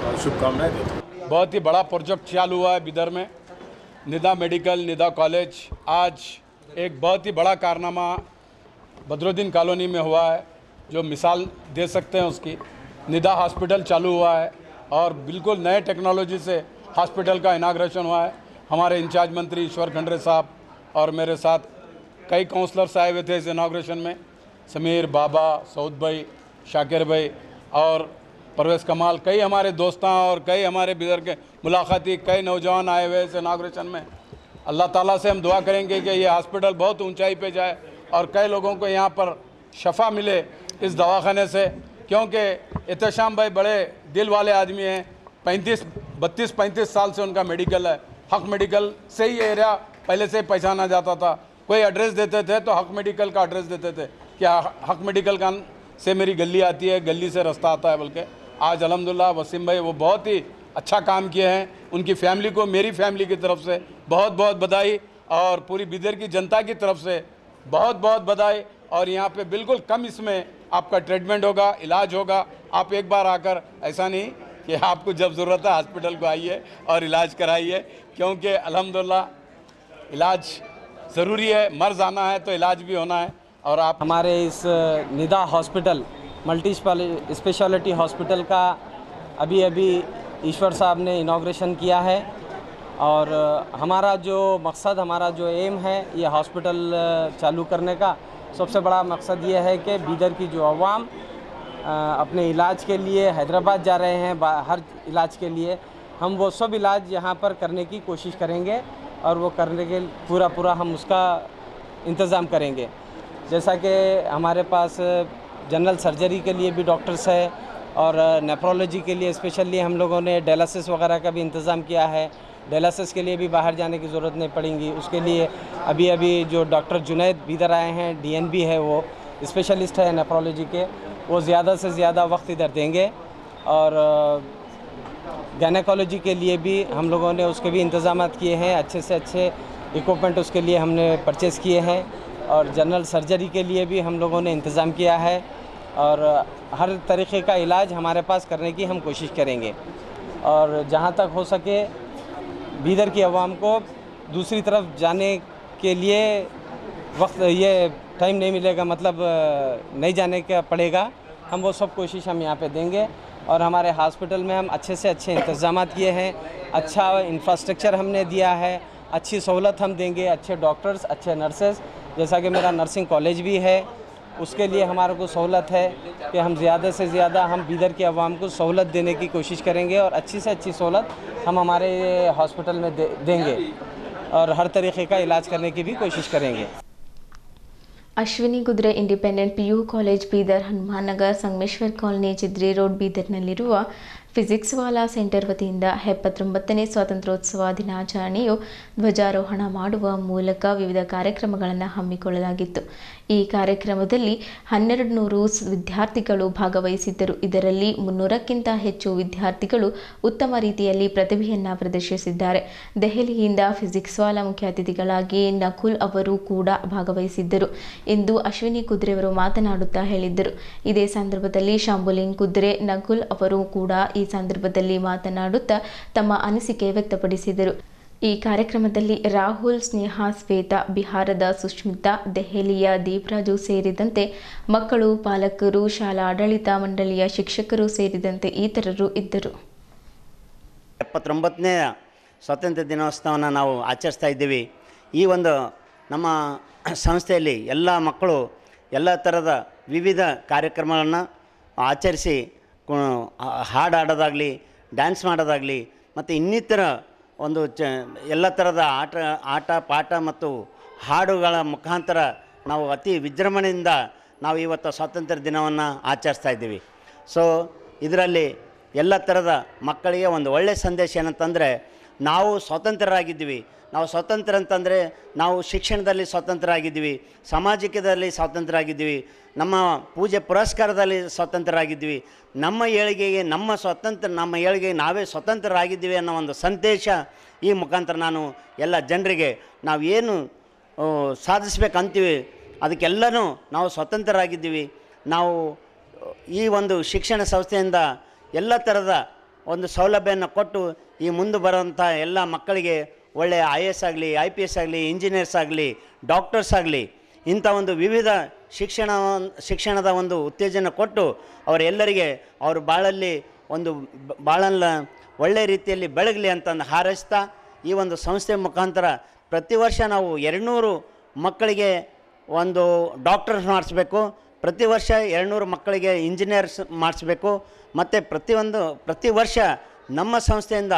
और शुभकामनाएं देता हूँ। बहुत ही बड़ा प्रोजेक्ट चालू हुआ है बिदर में, निदा मेडिकल, निदा कॉलेज। आज एक बहुत ही बड़ा कारनामा बदरुद्दीन कॉलोनी में हुआ है, जो मिसाल दे सकते हैं उसकी। निदा हॉस्पिटल चालू हुआ है और बिल्कुल नए टेक्नोलॉजी से हॉस्पिटल का इनाग्रेशन हुआ है। हमारे इंचार्ज मंत्री ईश्वर खंड्रे साहब और मेरे साथ कई काउंसलर्स आए हुए थे इस इनाग्रेशन में। समीर, बाबा, सऊद भाई, शाकिर भाई और परवेज़ कमाल, कई हमारे दोस्तां और कई हमारे बिदर के मुलाकाती कई नौजवान आए हुए इस इनाग्रेशन में। अल्लाह ताला से हम दुआ करेंगे कि ये हॉस्पिटल बहुत ऊंचाई पे जाए और कई लोगों को यहाँ पर शफा मिले इस दवाखाने से, क्योंकि एहतशाम भाई बड़े दिल वाले आदमी हैं। 32-35 साल से उनका मेडिकल है। हक मेडिकल से ही एरिया पहले से पहचाना जाता था। कोई एड्रेस देते थे तो हक मेडिकल का एड्रेस देते थे कि हक मेडिकल का से मेरी गली आती है, गली से रास्ता आता है। बल्कि आज अल्हम्दुलिल्लाह वसीम भाई वो बहुत ही अच्छा काम किए हैं। उनकी फैमिली को मेरी फैमिली की तरफ से बहुत बहुत बधाई और पूरी बिदर की जनता की तरफ से बहुत बहुत बधाई। और यहाँ पे बिल्कुल कम इसमें आपका ट्रीटमेंट होगा, इलाज होगा। आप एक बार आकर, ऐसा नहीं कि आपको जब ज़रूरत है हॉस्पिटल को आइए और इलाज कराइए, क्योंकि अल्हम्दुलिल्लाह इलाज ज़रूरी है, मर जाना है तो इलाज भी होना है। और आप हमारे इस Nida hospital multi speciality hospital का अभी ईश्वर साहब ने इनॉग्रेशन किया है और हमारा जो मकसद, हमारा जो एम है ये हॉस्पिटल चालू करने का सबसे बड़ा मकसद ये है कि बीदर की जो अवाम अपने इलाज के लिए हैदराबाद जा रहे हैं हर इलाज के लिए, हम वो सब इलाज यहाँ पर करने की कोशिश करेंगे और वो करने के पूरा हम उसका इंतज़ाम करेंगे। जैसा कि हमारे पास जनरल सर्जरी के लिए भी डॉक्टर्स है और नेफ्रोलॉजी के लिए स्पेशली हम लोगों ने डायलिसिस वगैरह का भी इंतज़ाम किया है। डायलिसिस के लिए भी बाहर जाने की ज़रूरत नहीं पड़ेगी। उसके लिए अभी जो डॉक्टर जुनैद इधर आए हैं, DNB है, वो स्पेशलिस्ट है नेफ्रोलॉजी के, वो ज़्यादा से ज़्यादा वक्त इधर देंगे। और गायनेकोलॉजी के लिए भी हम लोगों ने उसके भी इंतज़ाम किए हैं, अच्छे से अच्छे इक्विपमेंट उसके लिए हमने परचेज़ किए हैं। और जनरल सर्जरी के लिए भी हम लोगों ने इंतज़ाम किया है और हर तरीक़े का इलाज हमारे पास करने की हम कोशिश करेंगे। और जहाँ तक हो सके बीदर की आवाम को दूसरी तरफ जाने के लिए वक्त ये टाइम नहीं मिलेगा, मतलब नहीं जाने का पड़ेगा, हम वो सब कोशिश हम यहाँ पे देंगे। और हमारे हॉस्पिटल में हम अच्छे से अच्छे इंतज़ाम किए हैं, अच्छा इंफ्रास्ट्रक्चर हमने दिया है, अच्छी सहूलत हम देंगे, अच्छे डॉक्टर्स, अच्छे नर्सेस। जैसा कि मेरा नर्सिंग कॉलेज भी है, उसके लिए हमारे को सहूलत है कि हम ज़्यादा से ज़्यादा हम बीदर की आवाम को सहूलत देने की कोशिश करेंगे और अच्छी से अच्छी सहूलत हम हमारे हॉस्पिटल में देंगे और हर तरीक़े का इलाज करने की भी कोशिश करेंगे। Ashwini Kudure independent PU college Bidar, Hanuman Nagar, Sangameshwar colony, Chidri road, ಬೀದರ್ನಲ್ಲಿರುವ ಫಿಸಿಕ್ಸ್ ವಾಲಾ ಸೆಂಟರ್ ವತಿಯಿಂದ 79ನೇ ಸ್ವಾತಂತ್ರ್ಯೋತ್ಸವ ದಿನಾಚರಣೆಯು ಧ್ವಜಾರೋಹಣ ಮಾಡುವ ಮೂಲಕ ವಿವಿಧ ಕಾರ್ಯಕ್ರಮಗಳನ್ನು ಹಮ್ಮಿಕೊಳ್ಳಲಾಗಿತ್ತು. ಈ ಕಾರ್ಯಕ್ರಮದಲ್ಲಿ 1200 ವಿದ್ಯಾರ್ಥಿಗಳು ಭಾಗವಹಿಸಿದ್ದರು. ಇದರಲ್ಲಿ 300ಕ್ಕಿಂತ ಹೆಚ್ಚು ವಿದ್ಯಾರ್ಥಿಗಳು ಉತ್ತಮ ರೀತಿಯಲ್ಲಿ ಪ್ರತಿಭೆಯನ್ನು ಪ್ರದರ್ಶಿಸಿದ್ದಾರೆ. ದೆಹಲಿಯಿಂದ ಫಿಸಿಕ್ಸ್ ವಾಲಾ ಮುಖ್ಯ ಅತಿಥಿಗಳಾಗಿ ನಕುಲ್ ಅವರು ಕೂಡ ಭಾಗವಹಿಸಿದ್ದರು ಎಂದು ಅಶ್ವಿನಿ ಕುದುರೆಯವರು ಮಾತನಾಡುತ್ತಾ ಹೇಳಿದ್ದರು. ಇದೇ ಸಂದರ್ಭದಲ್ಲಿ ಶಾಂಬುಲಿಂಗ್ ಕುದುರೆ, ನಕುಲ್ ಅವರು ಕೂಡ ಈ ಸಂದರ್ಭದಲ್ಲಿ ಮಾತನಾಡುತ್ತಾ ತಮ್ಮ ಅನಿಸಿಕೆ ವ್ಯಕ್ತಪಡಿಸಿದರು. ಈ ಕಾರ್ಯಕ್ರಮದಲ್ಲಿ ರಾಹುಲ್, ಸ್ನೇಹಾ, ಶ್ವೇತಾ, ಬಿಹಾರದ ಸುಷ್ಮಿತಾ, ದೆಹಲಿಯ ದೀಪರಾಜು ಸೇರಿದಂತೆ ಮಕ್ಕಳು, ಪಾಲಕರು, ಶಾಲಾ ಆಡಳಿತ ಮಂಡಳಿಯ ಶಿಕ್ಷಕರು ಸೇರಿದಂತೆ ಇತರರು ಇದ್ದರು. 79ನೇ ಸ್ವಾತಂತ್ರ್ಯ ದಿನೋತ್ಸವವನ್ನು ನಾವು ಆಚರಿಸ್ತಾ ಇದ್ದೀವಿ. ಈ ಒಂದು ನಮ್ಮ ಸಂಸ್ಥೆಯಲ್ಲಿ ಎಲ್ಲ ಮಕ್ಕಳು ಎಲ್ಲ ಥರದ ವಿವಿಧ ಕಾರ್ಯಕ್ರಮಗಳನ್ನು ಆಚರಿಸಿ ಹಾಡು ಆಡೋದಾಗಲಿ, ಡ್ಯಾನ್ಸ್ ಮಾಡೋದಾಗಲಿ ಮತ್ತು ಇನ್ನಿತರ ಒಂದು ಎಲ್ಲ ಥರದ ಆಟ ಪಾಠ ಮತ್ತು ಹಾಡುಗಳ ಮುಖಾಂತರ ನಾವು ಅತಿ ವಿಜೃಂಭಣೆಯಿಂದ ನಾವು ಇವತ್ತು ಸ್ವಾತಂತ್ರ್ಯ ದಿನವನ್ನು ಆಚರಿಸ್ತಾ ಇದ್ದೀವಿ. ಸೊ ಇದರಲ್ಲಿ ಎಲ್ಲ ಥರದ ಮಕ್ಕಳಿಗೆ ಒಂದು ಒಳ್ಳೆಯ ಸಂದೇಶ ಏನಂತಂದರೆ, ನಾವು ಸ್ವತಂತ್ರರಾಗಿದ್ದೀವಿ. ನಾವು ಸ್ವತಂತ್ರ ಅಂತಂದರೆ ನಾವು ಶಿಕ್ಷಣದಲ್ಲಿ ಸ್ವತಂತ್ರರಾಗಿದ್ದೀವಿ, ಸಾಮಾಜಿಕದಲ್ಲಿ ಸ್ವತಂತ್ರರಾಗಿದ್ದೀವಿ, ನಮ್ಮ ಪೂಜೆ ಪುರಸ್ಕಾರದಲ್ಲಿ ಸ್ವತಂತ್ರರಾಗಿದ್ದೀವಿ, ನಮ್ಮ ಏಳಿಗೆಗೆ ನಮ್ಮ ಏಳಿಗೆಗೆ ನಾವೇ ಸ್ವತಂತ್ರರಾಗಿದ್ದೀವಿ ಅನ್ನೋ ಒಂದು ಸಂದೇಶ ಈ ಮುಖಾಂತರ ನಾನು ಎಲ್ಲ ಜನರಿಗೆ ನಾವು ಏನು ಸಾಧಿಸ್ಬೇಕಂತೀವಿ ಅದಕ್ಕೆಲ್ಲನೂ ನಾವು ಸ್ವತಂತ್ರರಾಗಿದ್ದೀವಿ. ನಾವು ಈ ಒಂದು ಶಿಕ್ಷಣ ಸಂಸ್ಥೆಯಿಂದ ಎಲ್ಲ ಥರದ ಒಂದು ಸೌಲಭ್ಯವನ್ನು ಕೊಟ್ಟು ಈ ಮುಂದೆ ಬರೋಂಥ ಎಲ್ಲ ಮಕ್ಕಳಿಗೆ ಒಳ್ಳೆಯ IAS ಆಗಲಿ, IPS ಆಗಲಿ, ಇಂಜಿನಿಯರ್ಸ್ ಆಗಲಿ, ಡಾಕ್ಟರ್ಸ್ ಆಗಲಿ, ಇಂಥ ಒಂದು ವಿವಿಧ ಶಿಕ್ಷಣದ ಒಂದು ಉತ್ತೇಜನ ಕೊಟ್ಟು ಅವರೆಲ್ಲರಿಗೆ ಅವ್ರ ಬಾಳಲ್ಲಿ ಒಂದು ಬಾಳನ್ನು ಒಳ್ಳೆಯ ರೀತಿಯಲ್ಲಿ ಬೆಳಗಲಿ ಅಂತಂದು ಹಾರೈಸ್ತಾ ಈ ಒಂದು ಸಂಸ್ಥೆ ಮುಖಾಂತರ ಪ್ರತಿ ವರ್ಷ ನಾವು 200 ಮಕ್ಕಳಿಗೆ ಒಂದು ಡಾಕ್ಟರ್ಸ್ ಮಾಡಿಸ್ಬೇಕು, ಪ್ರತಿ ವರ್ಷ 200 ಮಕ್ಕಳಿಗೆ ಇಂಜಿನಿಯರ್ಸ್ ಮಾಡಿಸ್ಬೇಕು. ಮತ್ತು ಪ್ರತಿ ವರ್ಷ ನಮ್ಮ ಸಂಸ್ಥೆಯಿಂದ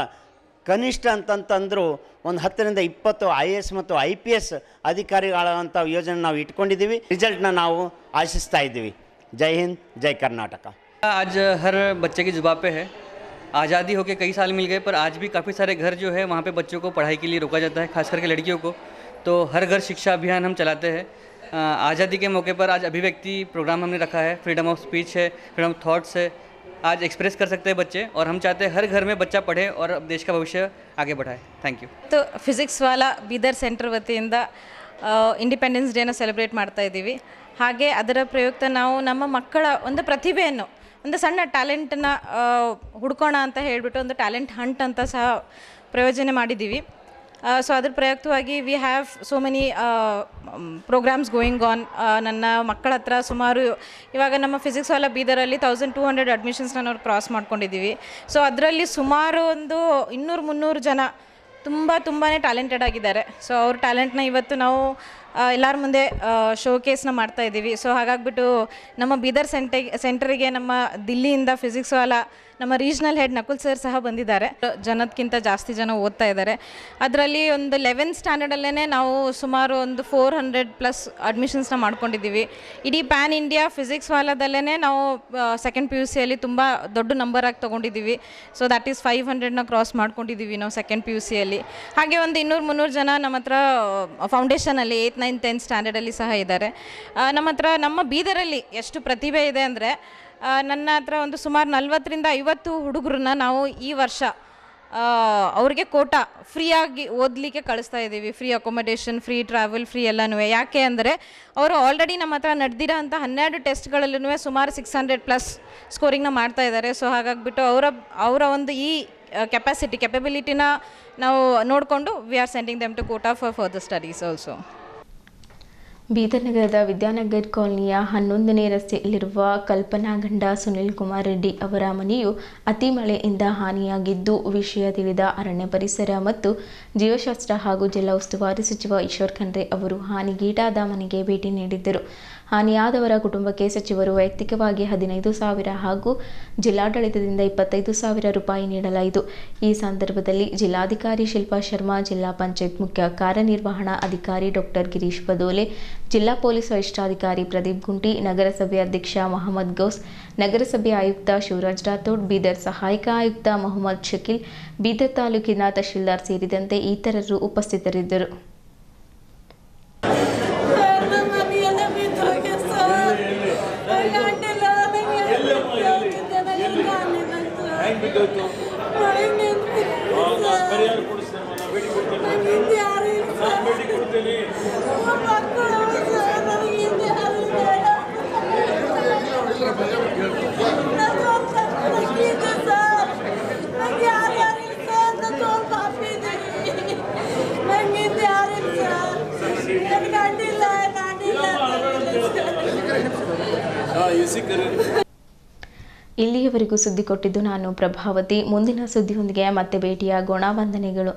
ಕನಿಷ್ಠ ಅಂತಂತಂದರೂ ಒಂದು 10ರಿಂದ 20 IAS ಮತ್ತು IPS ಅಧಿಕಾರಿಗಳಂಥ ಯೋಜನೆ ನಾವು ಇಟ್ಕೊಂಡಿದ್ದೀವಿ. ರಿಸಲ್ಟ್ನ ನಾವು ಆಶಿಸ್ತಾ ಇದ್ದೀವಿ. जय हिंद, जय कर्नाटक। आज हर बच्चे की जुबान पे है, आज़ादी होके कई साल मिल गए पर आज भी काफ़ी सारे घर जो है वहाँ पे बच्चों को पढ़ाई के लिए रोका जाता है, खास करके लड़कियों को। तो हर घर शिक्षा अभियान हम चलाते हैं। आज़ादी के मौके पर आज अभिव्यक्ति प्रोग्राम हमने रखा है, फ्रीडम ऑफ स्पीच है, फ्रीडम ऑफ थॉट्स है, आज एक्सप्रेस कर सकते हैं बच्चे और हम चाहते हैं हर घर में बच्चा पढ़े और देश का भविष्य आगे बढ़ाए। Thank you. तो ಫಿಸಿಕ್ಸ್ ವಾಲಾ ಬೀದರ್ ಸೆಂಟರ್ ವತಿಯಿಂದ ಇಂಡಿಪೆಂಡೆನ್ಸ್ ಡೇನ ಸೆಲೆಬ್ರೇಟ್ ಮಾಡ್ತಾ ಇದ್ದೀವಿ. ಹಾಗೆ ಅದರ ಪ್ರಯುಕ್ತ ನಾವು ನಮ್ಮ ಮಕ್ಕಳ ಒಂದು ಪ್ರತಿಭೆಯನ್ನು ಒಂದು ಸಣ್ಣ ಟ್ಯಾಲೆಂಟನ್ನು ಹುಡ್ಕೋಣ ಅಂತ ಹೇಳಿಬಿಟ್ಟು ಒಂದು ಟ್ಯಾಲೆಂಟ್ ಹಂಟ್ ಅಂತ ಸಹ ಪ್ರಯೋಜನೆ ಮಾಡಿದ್ದೀವಿ. ಸೊ ಅದ್ರ ಪ್ರಯುಕ್ತವಾಗಿ we have so many programmes going on. ನನ್ನ ಮಕ್ಕಳ ಹತ್ರ ಸುಮಾರು ಇವಾಗ ನಮ್ಮ ಫಿಸಿಕ್ಸ್ ವಾಲ ಬೀದರಲ್ಲಿ 1200 ಅಡ್ಮಿಷನ್ಸ್ನ ನಾವು ಕ್ರಾಸ್ ಮಾಡ್ಕೊಂಡಿದ್ದೀವಿ. ಸೊ ಅದರಲ್ಲಿ ಸುಮಾರು ಒಂದು 200-300 ಜನ ತುಂಬಾ ಟ್ಯಾಲೆಂಟೆಡ್ ಆಗಿದ್ದಾರೆ. ಸೊ ಅವ್ರ ಟ್ಯಾಲೆಂಟ್ನ ಇವತ್ತು ನಾವು ಎಲ್ಲರ ಮುಂದೆ ಶೋಕೇಸ್ನ ಮಾಡ್ತಾ ಇದ್ದೀವಿ. ಸೊ ಹಾಗಾಗಿಬಿಟ್ಟು ನಮ್ಮ ಬೀದರ್ ಸೆಂಟರಿಗೆ ನಮ್ಮ ದಿಲ್ಲಿಯಿಂದ ಫಿಸಿಕ್ಸ್ ವಾಲ ನಮ್ಮ ರೀಜ್ನಲ್ ಹೆಡ್ ನಕುಲ್ ಸರ್ ಸಹ ಬಂದಿದ್ದಾರೆ. ಜನಕ್ಕಿಂತ ಜಾಸ್ತಿ ಜನ ಓದ್ತಾ ಇದ್ದಾರೆ. ಅದರಲ್ಲಿ ಒಂದು 11th ಸ್ಟ್ಯಾಂಡರ್ಡಲ್ಲೇ ನಾವು ಸುಮಾರು ಒಂದು 400+ ಅಡ್ಮಿಷನ್ಸ್ನ ಮಾಡ್ಕೊಂಡಿದ್ದೀವಿ. ಇಡೀ ಪ್ಯಾನ್ ಇಂಡಿಯಾ ಫಿಸಿಕ್ಸ್ ವಾಲದಲ್ಲೇ ನಾವು ಸೆಕೆಂಡ್ PUCಯಲ್ಲಿ ತುಂಬ ದೊಡ್ಡ ನಂಬರಾಗಿ ತೊಗೊಂಡಿದ್ದೀವಿ. ಸೊ ದ್ಯಾಟ್ ಈಸ್ 500ನ ಕ್ರಾಸ್ ಮಾಡ್ಕೊಂಡಿದ್ದೀವಿ ನಾವು ಸೆಕೆಂಡ್ PUCಯಲ್ಲಿ. ಹಾಗೆ ಒಂದು 200-300 ಜನ ನಮ್ಮ ಹತ್ರ ಫೌಂಡೇಶನಲ್ಲಿ 8th, 9th, 10th ಸ್ಟ್ಯಾಂಡರ್ಡಲ್ಲಿ ಸಹ ಇದ್ದಾರೆ. ನಮ್ಮ ಬೀದರಲ್ಲಿ ಎಷ್ಟು ಪ್ರತಿಭೆ ಇದೆ ಅಂದರೆ ನನ್ನ ಹತ್ರ ಒಂದು ಸುಮಾರು 40-50 ಹುಡುಗರನ್ನ ನಾವು ಈ ವರ್ಷ ಅವ್ರಿಗೆ ಕೋಟಾ ಫ್ರೀಯಾಗಿ ಓದಲಿಕ್ಕೆ ಕಳಿಸ್ತಾ ಇದ್ದೀವಿ. Free accommodation, free travel, free ಎಲ್ಲನೂ. ಯಾಕೆ ಅಂದರೆ ಅವರು ಆಲ್ರೆಡಿ ನಮ್ಮ ಹತ್ರ ನಡೆದಿರೋ ಅಂಥ 12 ಟೆಸ್ಟ್ಗಳಲ್ಲೂ ಸುಮಾರು 600+ ಸ್ಕೋರಿಂಗ್ನ ಮಾಡ್ತಾ ಇದ್ದಾರೆ. ಸೊ ಹಾಗಾಗಿಬಿಟ್ಟು ಅವರ ಒಂದು ಈ ಕೆಪಬಿಲಿಟಿನ ನಾವು ನೋಡಿಕೊಂಡು we are sending them to Kota for further studies also. Bidar ನಗರದ ವಿದ್ಯಾನಗರ್ ಕಾಲನಿಯ 11ನೇ ರಸ್ತೆಯಲ್ಲಿರುವ ಕಲ್ಪನಾ ಗಂಡ ಸುನಿಲ್ ಕುಮಾರ್ ರೆಡ್ಡಿ ಅವರ ಮನೆಯು ಅತಿ ಮಳೆಯಿಂದ ಹಾನಿಯಾಗಿದ್ದು, ವಿಷಯ ತಿಳಿದ ಅರಣ್ಯ ಪರಿಸರ ಮತ್ತು ಜೀವಶಾಸ್ತ್ರ ಹಾಗೂ ಜಿಲ್ಲಾ ಉಸ್ತುವಾರಿ ಸಚಿವ ಈಶ್ವರ್ ಖಂಡ್ರೆ ಅವರು ಹಾನಿಗೀಡಾದ ಮನೆಗೆ ಭೇಟಿ ನೀಡಿದ್ದರು. ಹಾನಿಯಾದವರ ಕುಟುಂಬಕ್ಕೆ ಸಚಿವರು ವೈಯಕ್ತಿಕವಾಗಿ 15,000 ಹಾಗೂ ಜಿಲ್ಲಾಡಳಿತದಿಂದ 25,000 ರೂಪಾಯಿ ನೀಡಲಾಯಿತು. ಈ ಸಂದರ್ಭದಲ್ಲಿ ಜಿಲ್ಲಾಧಿಕಾರಿ ಶಿಲ್ಪಾ ಶರ್ಮಾ, ಜಿಲ್ಲಾ ಪಂಚಾಯತ್ ಮುಖ್ಯ ಕಾರ್ಯನಿರ್ವಹಣಾ ಅಧಿಕಾರಿ ಡಾಕ್ಟರ್ ಗಿರೀಶ್ ಬದೋಲೆ, ಜಿಲ್ಲಾ ಪೊಲೀಸ್ ವರಿಷ್ಠಾಧಿಕಾರಿ ಪ್ರದೀಪ್ ಗುಂಟಿ, ನಗರಸಭೆ ಅಧ್ಯಕ್ಷ ಮೊಹಮ್ಮದ್ ಗೌಸ್, ನಗರಸಭೆ ಆಯುಕ್ತ ಶಿವರಾಜ್ ರಾಥೋಡ್, ಬೀದರ್ ಸಹಾಯಕ ಆಯುಕ್ತ ಮೊಹಮ್ಮದ್ ಶಕೀಲ್, ಬೀದರ್ ತಾಲೂಕಿನ ತಹಶೀಲ್ದಾರ್ ಸೇರಿದಂತೆ ಇತರರು ಉಪಸ್ಥಿತರಿದ್ದರು. ಇಲ್ಲಿಯವರೆಗೂ ಸುದ್ದಿ ಕೊಟ್ಟಿದ್ದು ನಾನು ಪ್ರಭಾವತಿ. ಮುಂದಿನ ಸುದ್ದಿಯೊಂದಿಗೆ ಮತ್ತೆ ಭೇಟಿಯಾಗೋಣ. ವಂದನೆಗಳು.